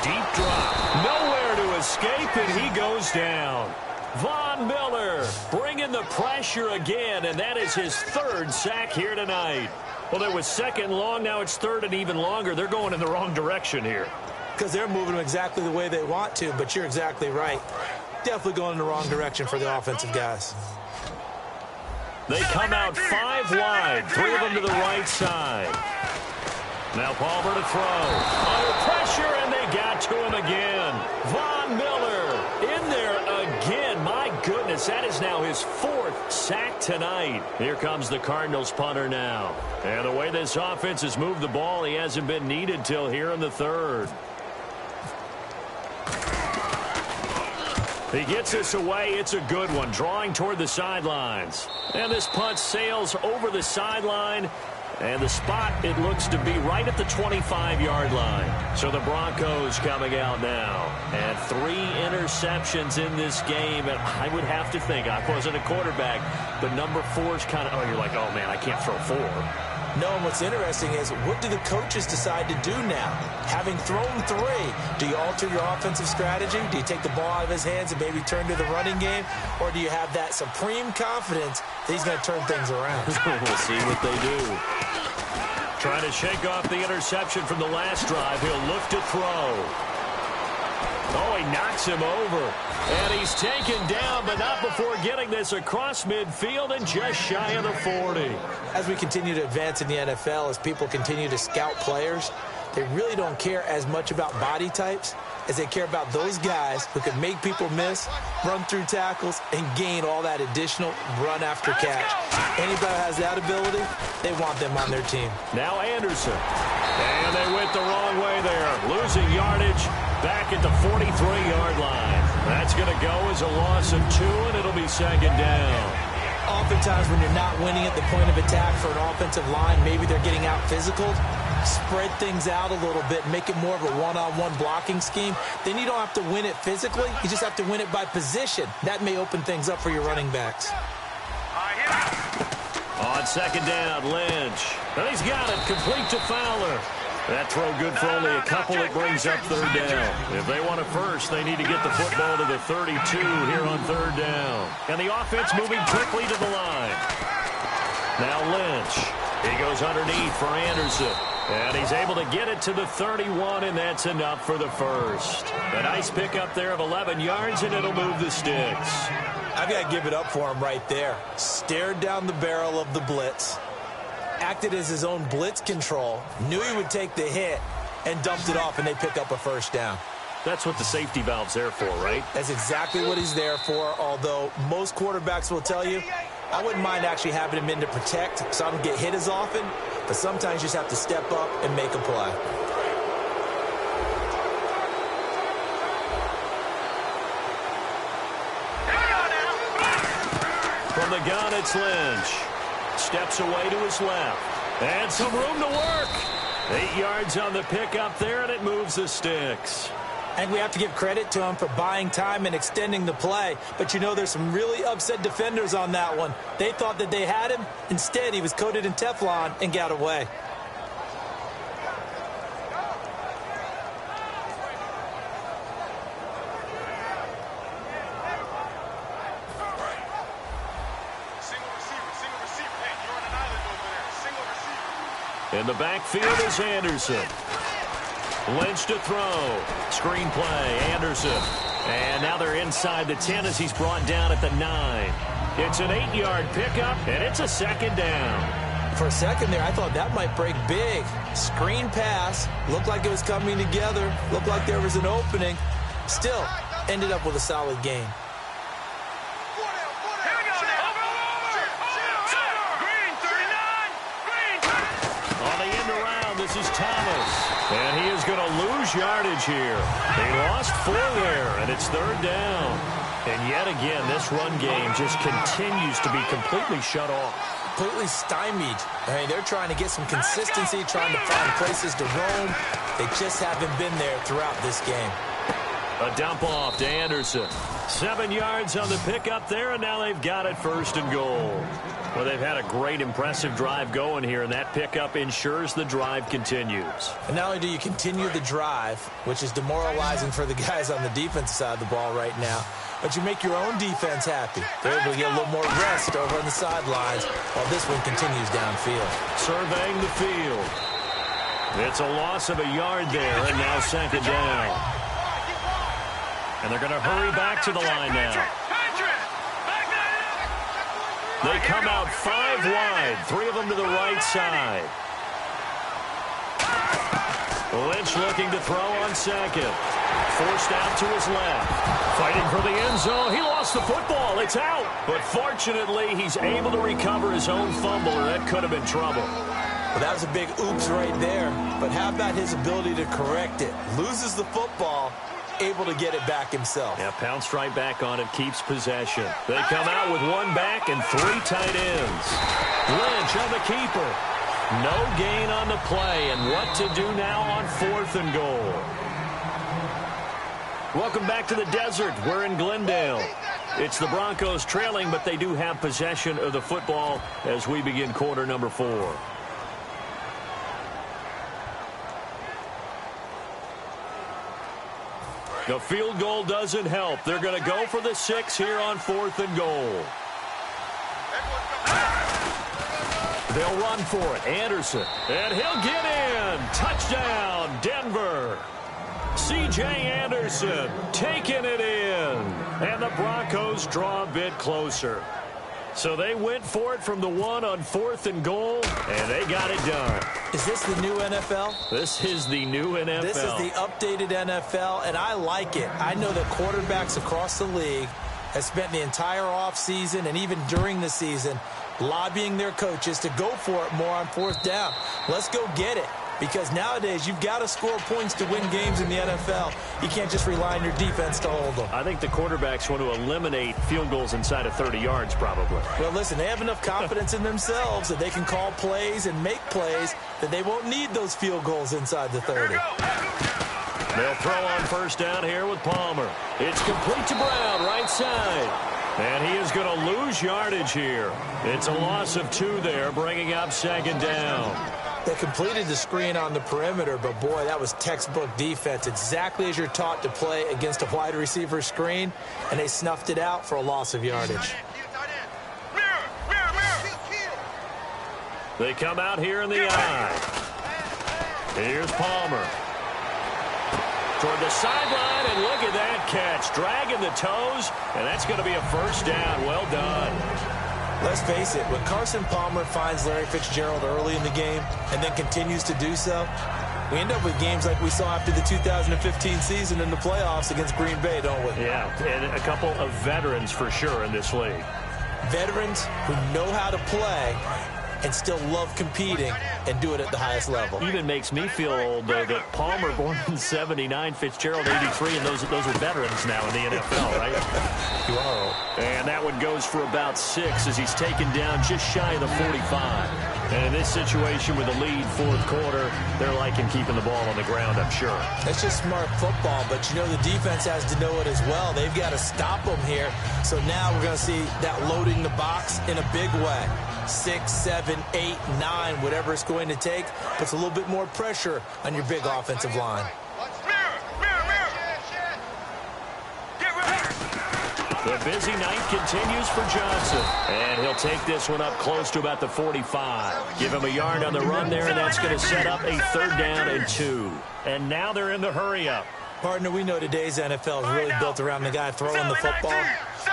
Deep drop. Nowhere to escape, and he goes down. Von Miller bringing the pressure again, and that is his 3rd sack here tonight. Well, it was 2nd long. Now it's 3rd and even longer. They're going in the wrong direction here. Because they're moving them exactly the way they want to, but you're exactly right. Definitely going in the wrong direction for the offensive guys. They come out 5 wide, 3 of them to the right side. Now Palmer to throw. Under pressure, and they got to him again. Von Miller in there again. My goodness, that is now his 4th sack tonight. Here comes the Cardinals punter now. And the way this offense has moved the ball, he hasn't been needed till here in the 3rd. He gets this away. It's a good one. Drawing toward the sidelines. And this punt sails over the sideline. And the spot, it looks to be right at the 25-yard line. So the Broncos coming out now. And 3 interceptions in this game. And I would have to think, I wasn't a quarterback, but number 4 is kind of, you're like, oh, man, I can't throw 4. No, and what's interesting is, what do the coaches decide to do now? Having thrown 3, do you alter your offensive strategy? Do you take the ball out of his hands and maybe turn to the running game? Or do you have that supreme confidence that he's going to turn things around? We'll see what they do. Trying to shake off the interception from the last drive. He'll look to throw. Oh, he knocks him over. And he's taken down, but not before getting this across midfield and just shy of the 40. As we continue to advance in the NFL, as people continue to scout players, they really don't care as much about body types as they care about those guys who can make people miss, run through tackles, and gain all that additional run after catch. Anybody who has that ability, they want them on their team. Now Anderson. And they went the wrong way there. Losing yardage back at the 43-yard line. That's going to go as a loss of 2, and it'll be second down. Oftentimes when you're not winning at the point of attack for an offensive line, maybe they're getting out physical, spread things out a little bit, make it more of a one-on-one blocking scheme. Then you don't have to win it physically. You just have to win it by position. That may open things up for your running backs. On second down, Lynch. And he's got it, complete to Fowler. That throw good for only a couple. It brings up third down. If they want it first, they need to get the football to the 32 here on third down. And the offense moving quickly to the line. Now Lynch. He goes underneath for Anderson. And he's able to get it to the 31, and that's enough for the first. A nice pickup there of 11 yards, and it'll move the sticks. I've got to give it up for him right there. Stared down the barrel of the blitz. Acted as his own blitz control, knew he would take the hit, and dumped it off, and they pick up a first down. That's what the safety valve's there for, right? That's exactly what he's there for, although most quarterbacks will tell you, I wouldn't mind actually having him in to protect so I don't get hit as often, but sometimes you just have to step up and make a play. From the gun, it's Lynch. Steps away to his left. And some room to work. 8 yards on the pickup there, and it moves the sticks. And we have to give credit to him for buying time and extending the play. But you know, there's some really upset defenders on that one. They thought that they had him. Instead, he was coated in Teflon and got away. In the backfield is Anderson. Lynch to throw. Screen play, Anderson. And now they're inside the 10 as he's brought down at the 9. It's an 8-yard pickup, and it's a second down. For a second there, I thought that might break big. Screen pass. Looked like it was coming together. Looked like there was an opening. Still, ended up with a solid gain. This is Thomas, and he is going to lose yardage here. They lost 4 there, and it's third down. And yet again, this run game just continues to be completely shut off. Completely stymied. I mean, they're trying to get some consistency, trying to find places to roam. They just haven't been there throughout this game. A dump off to Anderson. 7 yards on the pickup there, and now they've got it first and goal. Well, they've had a great, impressive drive going here, and that pickup ensures the drive continues. And not only do you continue the drive, which is demoralizing for the guys on the defensive side of the ball right now, but you make your own defense happy. They're able to get a little more rest over on the sidelines while this one continues downfield. Surveying the field. It's a loss of a yard there, and now second down. And they're going to hurry back to the line now. They come out 5 wide, 3 of them to the right side. Lynch looking to throw on second. Forced out to his left. Fighting for the end zone. He lost the football. It's out. But fortunately, he's able to recover his own fumble, or that could have been trouble. Well, that was a big oops right there. But how about his ability to correct it? Loses the football, able to get it back himself. Yeah, pounced right back on it, keeps possession. They come out with 1 back and 3 tight ends. Lynch on the keeper. No gain on the play, and what to do now on 4th and goal. Welcome back to the desert. We're in Glendale. It's the Broncos trailing, but they do have possession of the football as we begin quarter number 4. The field goal doesn't help. They're going to go for the 6 here on 4th and goal. They'll run for it. Anderson. And he'll get in. Touchdown, Denver. C.J. Anderson taking it in. And the Broncos draw a bit closer. So they went for it from the 1 on 4th and goal, and they got it done. Is this the new NFL? This is the new NFL. This is the updated NFL, and I like it. I know that quarterbacks across the league have spent the entire offseason and even during the season lobbying their coaches to go for it more on 4th down. Let's go get it. Because nowadays, you've got to score points to win games in the NFL. You can't just rely on your defense to hold them. I think the quarterbacks want to eliminate field goals inside of 30 yards, probably. Well, listen, they have enough confidence in themselves that they can call plays and make plays that they won't need those field goals inside the 30. They'll throw on 1st down here with Palmer. It's complete to Brown, right side. And he is going to lose yardage here. It's a loss of 2 there, bringing up 2nd down. They completed the screen on the perimeter, but, boy, that was textbook defense, exactly as you're taught to play against a wide receiver screen, and they snuffed it out for a loss of yardage. They come out here in the eye. Here's Palmer. Toward the sideline, and look at that catch. Dragging the toes, and that's going to be a 1st down. Well done. Let's face it, when Carson Palmer finds Larry Fitzgerald early in the game and then continues to do so, we end up with games like we saw after the 2015 season in the playoffs against Green Bay, don't we? Yeah, and a couple of veterans for sure in this league. Veterans who know how to play and still love competing and do it at the highest level. Even makes me feel old, though, that Palmer, born in 79, Fitzgerald, 83, and those are veterans now in the NFL, right? You are old. And that one goes for about 6 as he's taken down just shy of the 45. And in this situation with the lead 4th quarter, they're liking keeping the ball on the ground, I'm sure. That's just smart football, but you know the defense has to know it as well. They've got to stop them here. So now we're going to see that loading the box in a big way. 6, 7, 8, 9, whatever it's going to take, puts a little bit more pressure on your big offensive line. The busy night continues for Johnson. And he'll take this one up close to about the 45. Give him a yard on the run there, and that's going to set up a 3rd down and 2. And now they're in the hurry-up. Partner, we know today's NFL is really built around the guy throwing the football.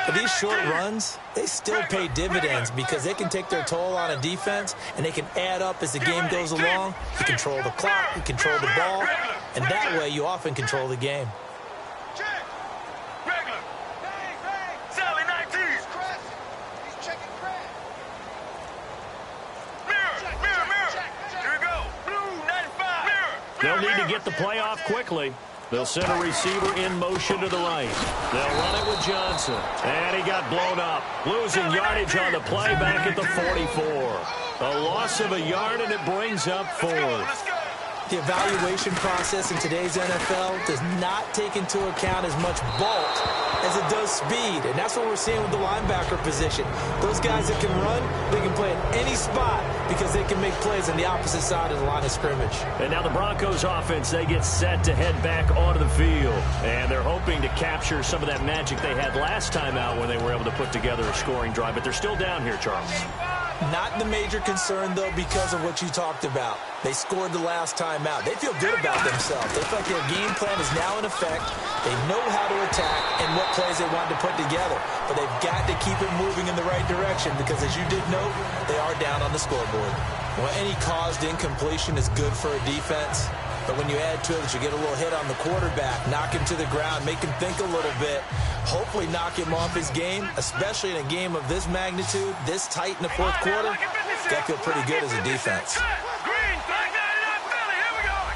But these short runs, they still pay dividends because they can take their toll on a defense, and they can add up as the game goes along. You control the clock, you control the ball, and that way you often control the game. They'll need to get the play off quickly. They'll send a receiver in motion to the right. They'll run it with Johnson. And he got blown up. Losing yardage on the play back at the 44. A loss of a yard, and it brings up 4th. The evaluation process in today's NFL does not take into account as much bulk as it does speed. And that's what we're seeing with the linebacker position. Those guys that can run, they can play at any spot because they can make plays on the opposite side of the line of scrimmage. And now the Broncos offense, they get set to head back onto the field. And they're hoping to capture some of that magic they had last time out when they were able to put together a scoring drive. But they're still down here, Charles. Not the major concern, though, because of what you talked about. They scored the last time out. They feel good about themselves. They feel like their game plan is now in effect. They know how to attack and what plays they want to put together. But they've got to keep it moving in the right direction because, as you did note, they are down on the scoreboard. Well, any caused incompletion is good for a defense. But when you add to it that you get a little hit on the quarterback, knock him to the ground, make him think a little bit, hopefully knock him off his game, especially in a game of this magnitude, this tight in the 4th quarter, got to feel pretty good as a defense.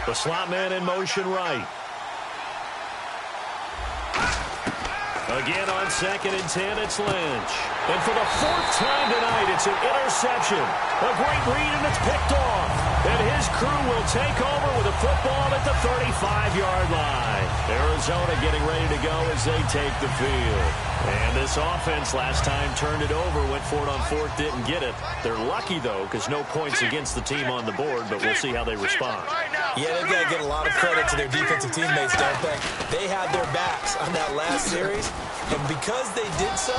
The slot man in motion right. Again on 2nd and 10, it's Lynch. And for the 4th time tonight, it's an interception. A great read, and it's picked off. And his crew will take over with a football at the 35-yard line. Arizona getting ready to go as they take the field. And this offense last time turned it over, went for it on 4th, didn't get it. They're lucky, though, because no points against the team on the board, but we'll see how they respond. Yeah, they've got to get a lot of credit to their defensive teammates, don't they? They had their backs on that last series, and because they did so,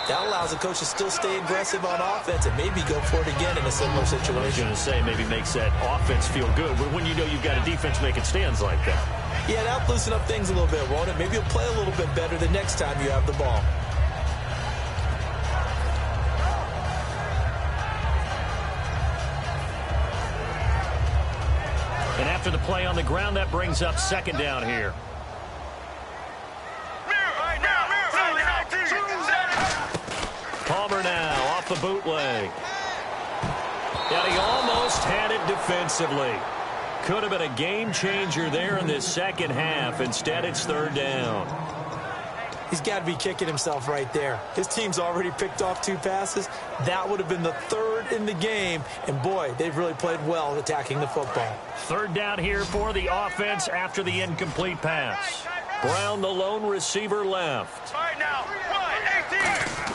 that allows the coach to still stay aggressive on offense and maybe go for it again in a similar situation. I was going to say, maybe makes that offense feel good when you know you've got a defense making stands like that. Yeah, that'll loosen up things a little bit, won't it? Maybe you'll play a little bit better the next time you have the ball. And after the play on the ground, that brings up 2nd down here. Palmer now off the bootleg. And he almost had it defensively. Could have been a game changer there in this second half. Instead, it's 3rd down. He's got to be kicking himself right there. His team's already picked off 2 passes. That would have been the 3rd in the game. And, boy, they've really played well attacking the football. 3rd down here for the offense after the incomplete pass. Brown, the lone receiver, left. All right, now, 1-18.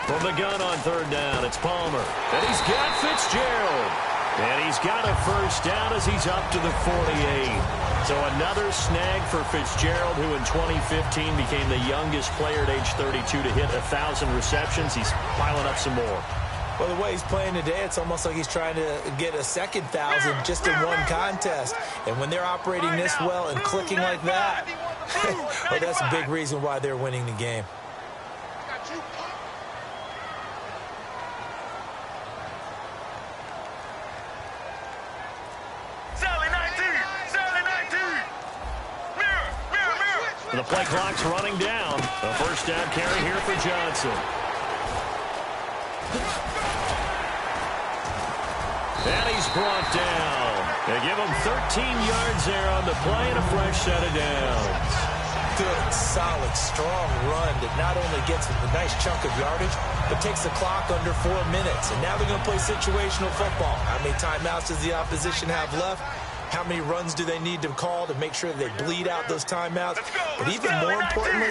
From the gun on 3rd down, it's Palmer. And he's got Fitzgerald. And he's got a 1st down as he's up to the 48. So another snag for Fitzgerald, who in 2015 became the youngest player at age 32 to hit 1,000 receptions. He's piling up some more. Well, the way he's playing today, it's almost like he's trying to get a 2nd 1,000 just in one contest. And when they're operating this well and clicking like that, well, that's a big reason why they're winning the game. The play clock's running down. A 1st down carry here for Johnson. And he's brought down. They give him 13 yards there on the play and a fresh set of downs. Good, solid, strong run that not only gets a nice chunk of yardage, but takes the clock under 4 minutes. And now they're going to play situational football. How many timeouts does the opposition have left? How many runs do they need to call to make sure they bleed out those timeouts? But even more importantly,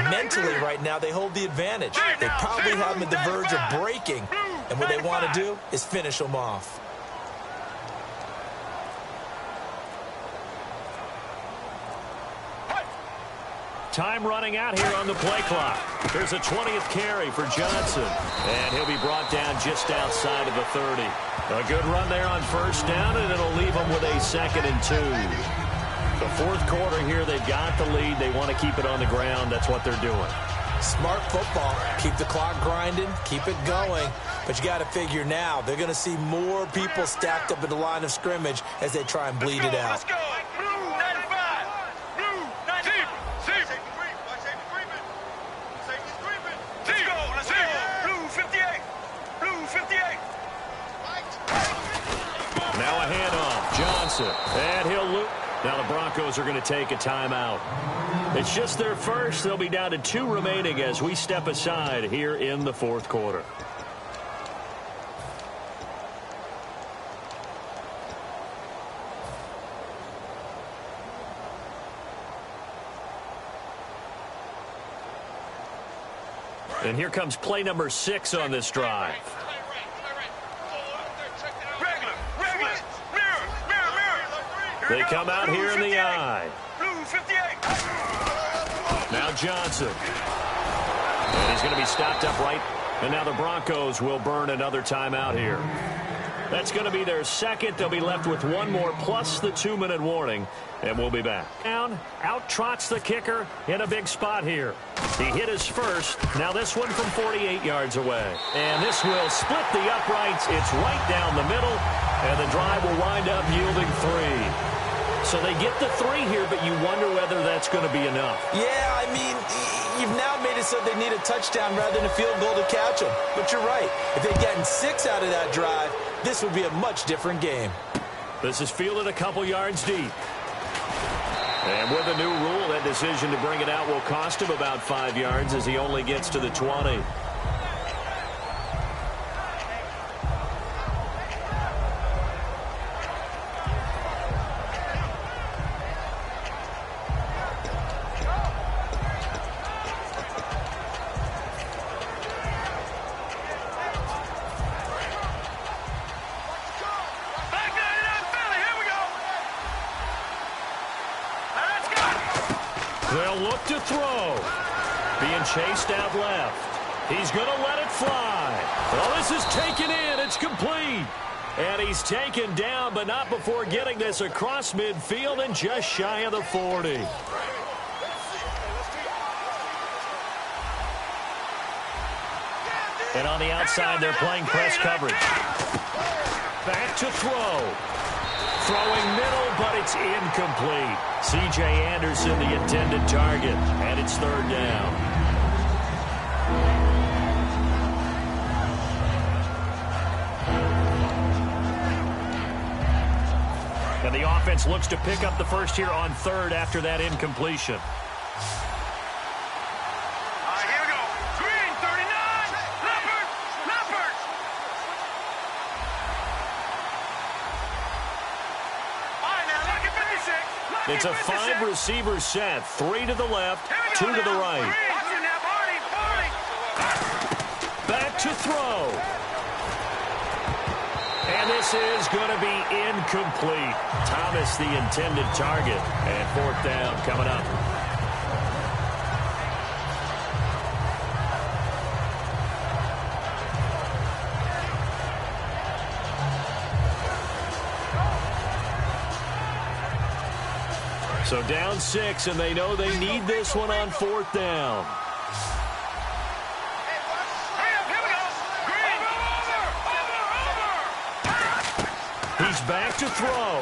mentally right now, they hold the advantage. They probably have them at the verge of breaking. And what they want to do is finish them off. Time running out here on the play clock. There's a 20th carry for Johnson. And he'll be brought down just outside of the 30. A good run there on 1st down, and it'll leave them with a 2nd and 2. The 4th quarter here, they've got the lead. They want to keep it on the ground. That's what they're doing. Smart football. Keep the clock grinding. Keep it going. But you got to figure now, they're going to see more people stacked up at the line of scrimmage as they try and bleed it out. Let's go. Blue 95. Blue 90. Let's go. Let's go. Blue 58. Blue 58. Now a handoff. Johnson. And he'll loop. Now the Broncos are going to take a timeout. It's just their first. They'll be down to 2 remaining as we step aside here in the 4th quarter. And here comes play number 6 on this drive. They come out here in the eye. Now Johnson. And he's going to be stopped up right. And now the Broncos will burn another timeout here. That's going to be their 2nd. They'll be left with 1 more plus the 2-minute warning. And we'll be back. Down, out trots the kicker in a big spot here. He hit his first. Now this one from 48 yards away. And this will split the uprights. It's right down the middle. And the drive will wind up yielding 3. So they get the 3 here, but you wonder whether that's going to be enough. Yeah, I mean, you've now made it so they need a touchdown rather than a field goal to catch them. But you're right. If they'd gotten 6 out of that drive, this would be a much different game. This is fielded a couple yards deep. And with a new rule, that decision to bring it out will cost him about 5 yards as he only gets to the 20. They'll look to throw. Being chased out left. He's going to let it fly. Well, this is taken in. It's complete. And he's taken down, but not before getting this across midfield and just shy of the 40. And on the outside, they're playing press coverage. Back to throw. Throwing middle, but it's incomplete. C.J. Anderson, the intended target, and it's third down. And the offense looks to pick up the first here on third after that incompletion. Here we go. Green, 39. Leopard. All right, now, look at 56. It's a 5-receiver set. 3 to the left, 2 to the right. Back to throw. And this is going to be incomplete. Thomas, the intended target. And fourth down coming up. So down 6, and they know they need this one on fourth down. He's back to throw.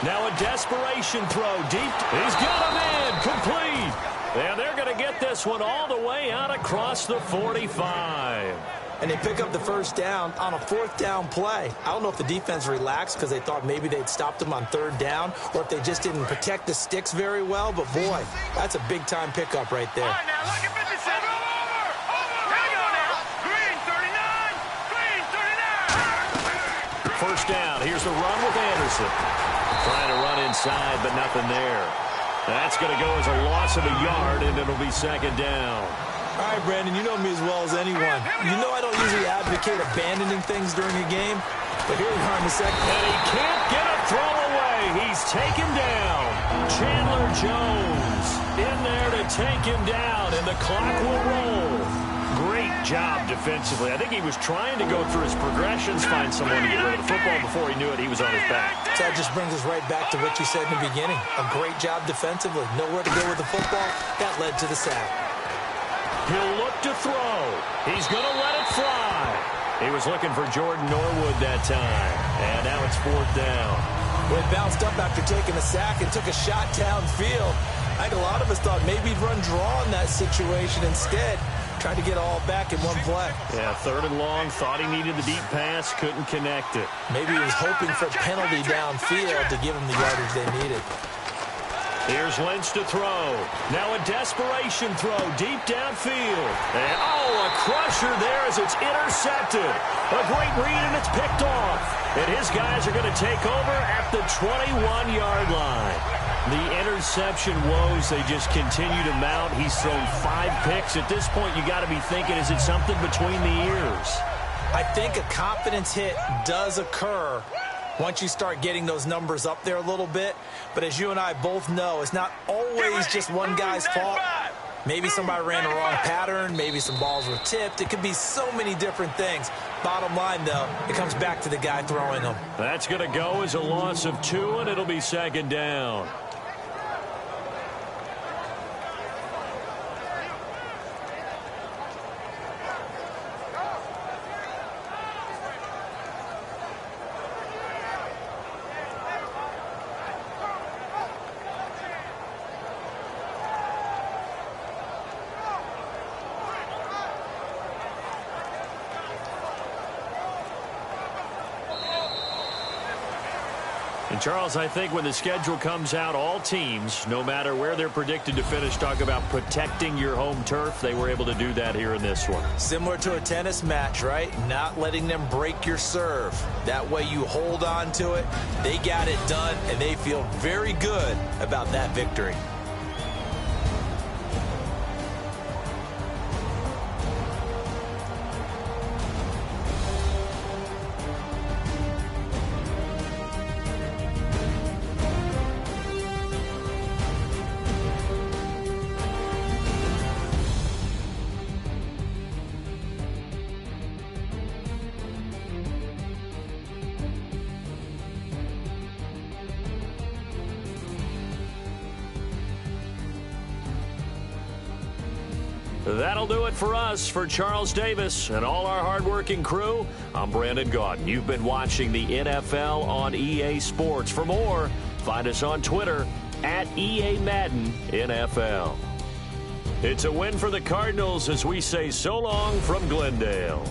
Now a desperation throw deep. He's got him in. Complete. And they're going to get this one all the way out across the 45. And they pick up the first down on a fourth down play. I don't know if the defense relaxed because they thought maybe they'd stopped them on third down or if they just didn't protect the sticks very well. But, boy, that's a big-time pickup right there. All right, now, look at 57. Here we go now. Green, 39. Green, 39. First down. Here's the run with Anderson. Trying to run inside, but nothing there. That's going to go as a loss of a yard, and it'll be second down. All right, Brandon, you know me as well as anyone. You know I don't usually advocate abandoning things during a game, but here we are in the second. And he can't get a throw away. He's taken down. Chandler Jones in there to take him down, and the clock will roll. Great job defensively. I think he was trying to go through his progressions, find someone to get rid of the football. Before he knew it, he was on his back. So that just brings us right back to what you said in the beginning. A great job defensively. Nowhere to go with the football. That led to the sack. He'll look to throw. He's going to let it fly. He was looking for Jordan Norwood that time. And now it's fourth down. Well, he bounced up after taking a sack and took a shot downfield. I think a lot of us thought maybe he'd run draw in that situation instead. Tried to get all back in one play. Yeah, third and long. Thought he needed the deep pass. Couldn't connect it. Maybe he was hoping for a penalty downfield to give him the yardage they needed. Here's Lynch to throw. Now a desperation throw deep downfield. And, a crusher there as it's intercepted. A great read, and it's picked off. And his guys are going to take over at the 21-yard line. The interception woes, they just continue to mount. He's thrown 5 picks. At this point, you got to be thinking, is it something between the ears? I think a confidence hit does occur once you start getting those numbers up there a little bit. But as you and I both know, it's not always just one guy's fault. Maybe somebody ran the wrong pattern. Maybe some balls were tipped. It could be so many different things. Bottom line, though, it comes back to the guy throwing them. That's going to go as a loss of 2, and it'll be second down. And, Charles, I think when the schedule comes out, all teams, no matter where they're predicted to finish, talk about protecting your home turf. They were able to do that here in this one. Similar to a tennis match, right? Not letting them break your serve. That way you hold on to it. They got it done, and they feel very good about that victory. That'll do it for us. For Charles Davis and all our hardworking crew, I'm Brandon Gaudin. You've been watching the NFL on EA Sports. For more, find us on Twitter at EA Madden NFL. It's a win for the Cardinals as we say so long from Glendale.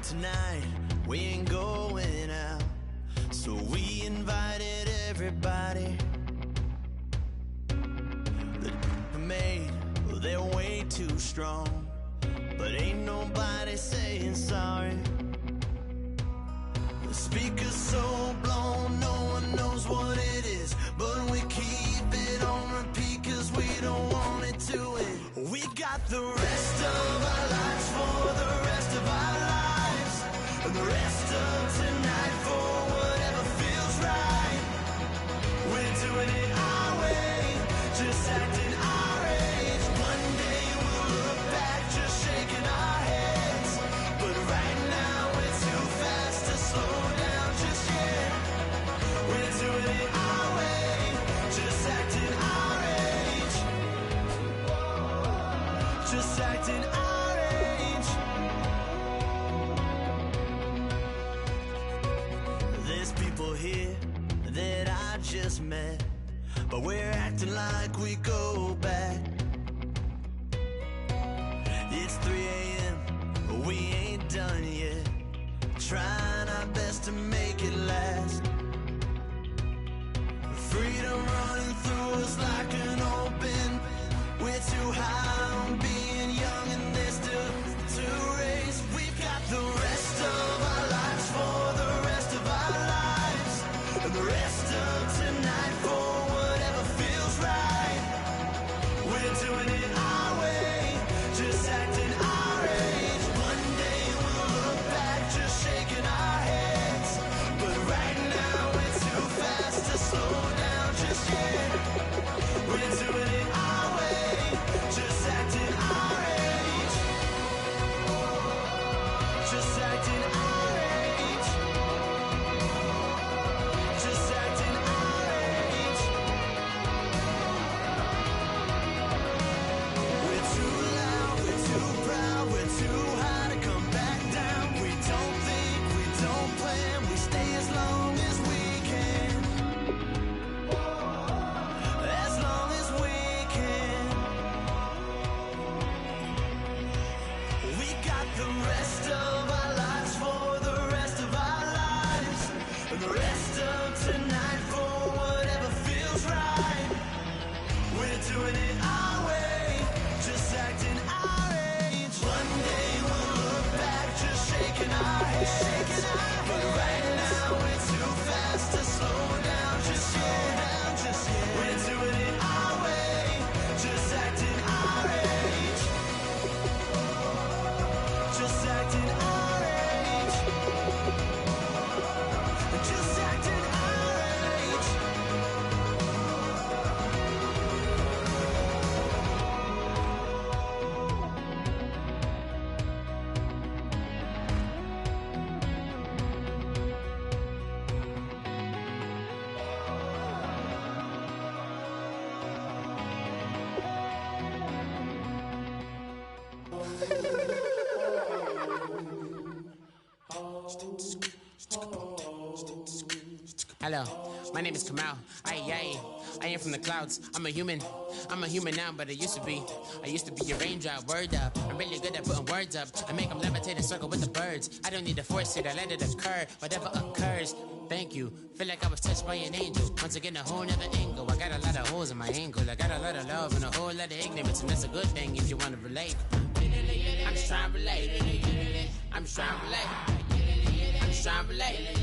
tonight we ain't going out, so we invited everybody. The maid, well, they're way too strong, but ain't nobody saying sorry. The speaker's so blown, no one knows what it is, but we keep it on repeat 'cause we don't want it to end. We got the rest of our lives for the rest of our lives, and the rest of tonight for whatever feels right. We're doing it our way, just acting our age. One day we'll look back just shaking our heads, but right now we're too fast to slow down just yet. We're doing it our way, just acting our age. Just acting our age. There's people here that I just met, but we're acting like we go back. It's 3 a.m., but we ain't done yet, trying our best to make it last. Freedom running through us like an open. We're too high on being young and there's still to race. We've got the rest of our lives for the rest of our lives, and the rest of tonight for whatever feels right. We're doing it our way, just acting our age. One day we'll look back just shaking our heads, but right now we're too fast to slow down just yet. We're doing it our way, just acting our age. Just acting our age. Just acting our age. We're too loud, we're too proud, we're too high to come back down. We don't think, we don't plan, we stay as long as we can. As long as we can. We got the rest of our lives for the rest of our lives, and the rest of tonight for whatever feels right. We're doing it our way, just acting our age. One day we'll look back just shaking our heads, but right now we're too fast to slow down just yet. We're doing it our way, just acting our age. Just acting our age. Just acting our age. Hello, my name is Kamal. I am from the clouds. I'm a human now, but I used to be a raindrop. Word up, I'm really good at putting words up. I make them levitate and circle with the birds. I don't need to force it, I let it occur. Whatever occurs, thank you. Feel like I was touched by an angel. Once again, a whole nother angle. I got a lot of holes in my angle. I got a lot of love and a whole lot of ignorance, and that's a good thing if you want to relate. I'm just trying to relate. I'm just trying to relate. I'm just trying to relate.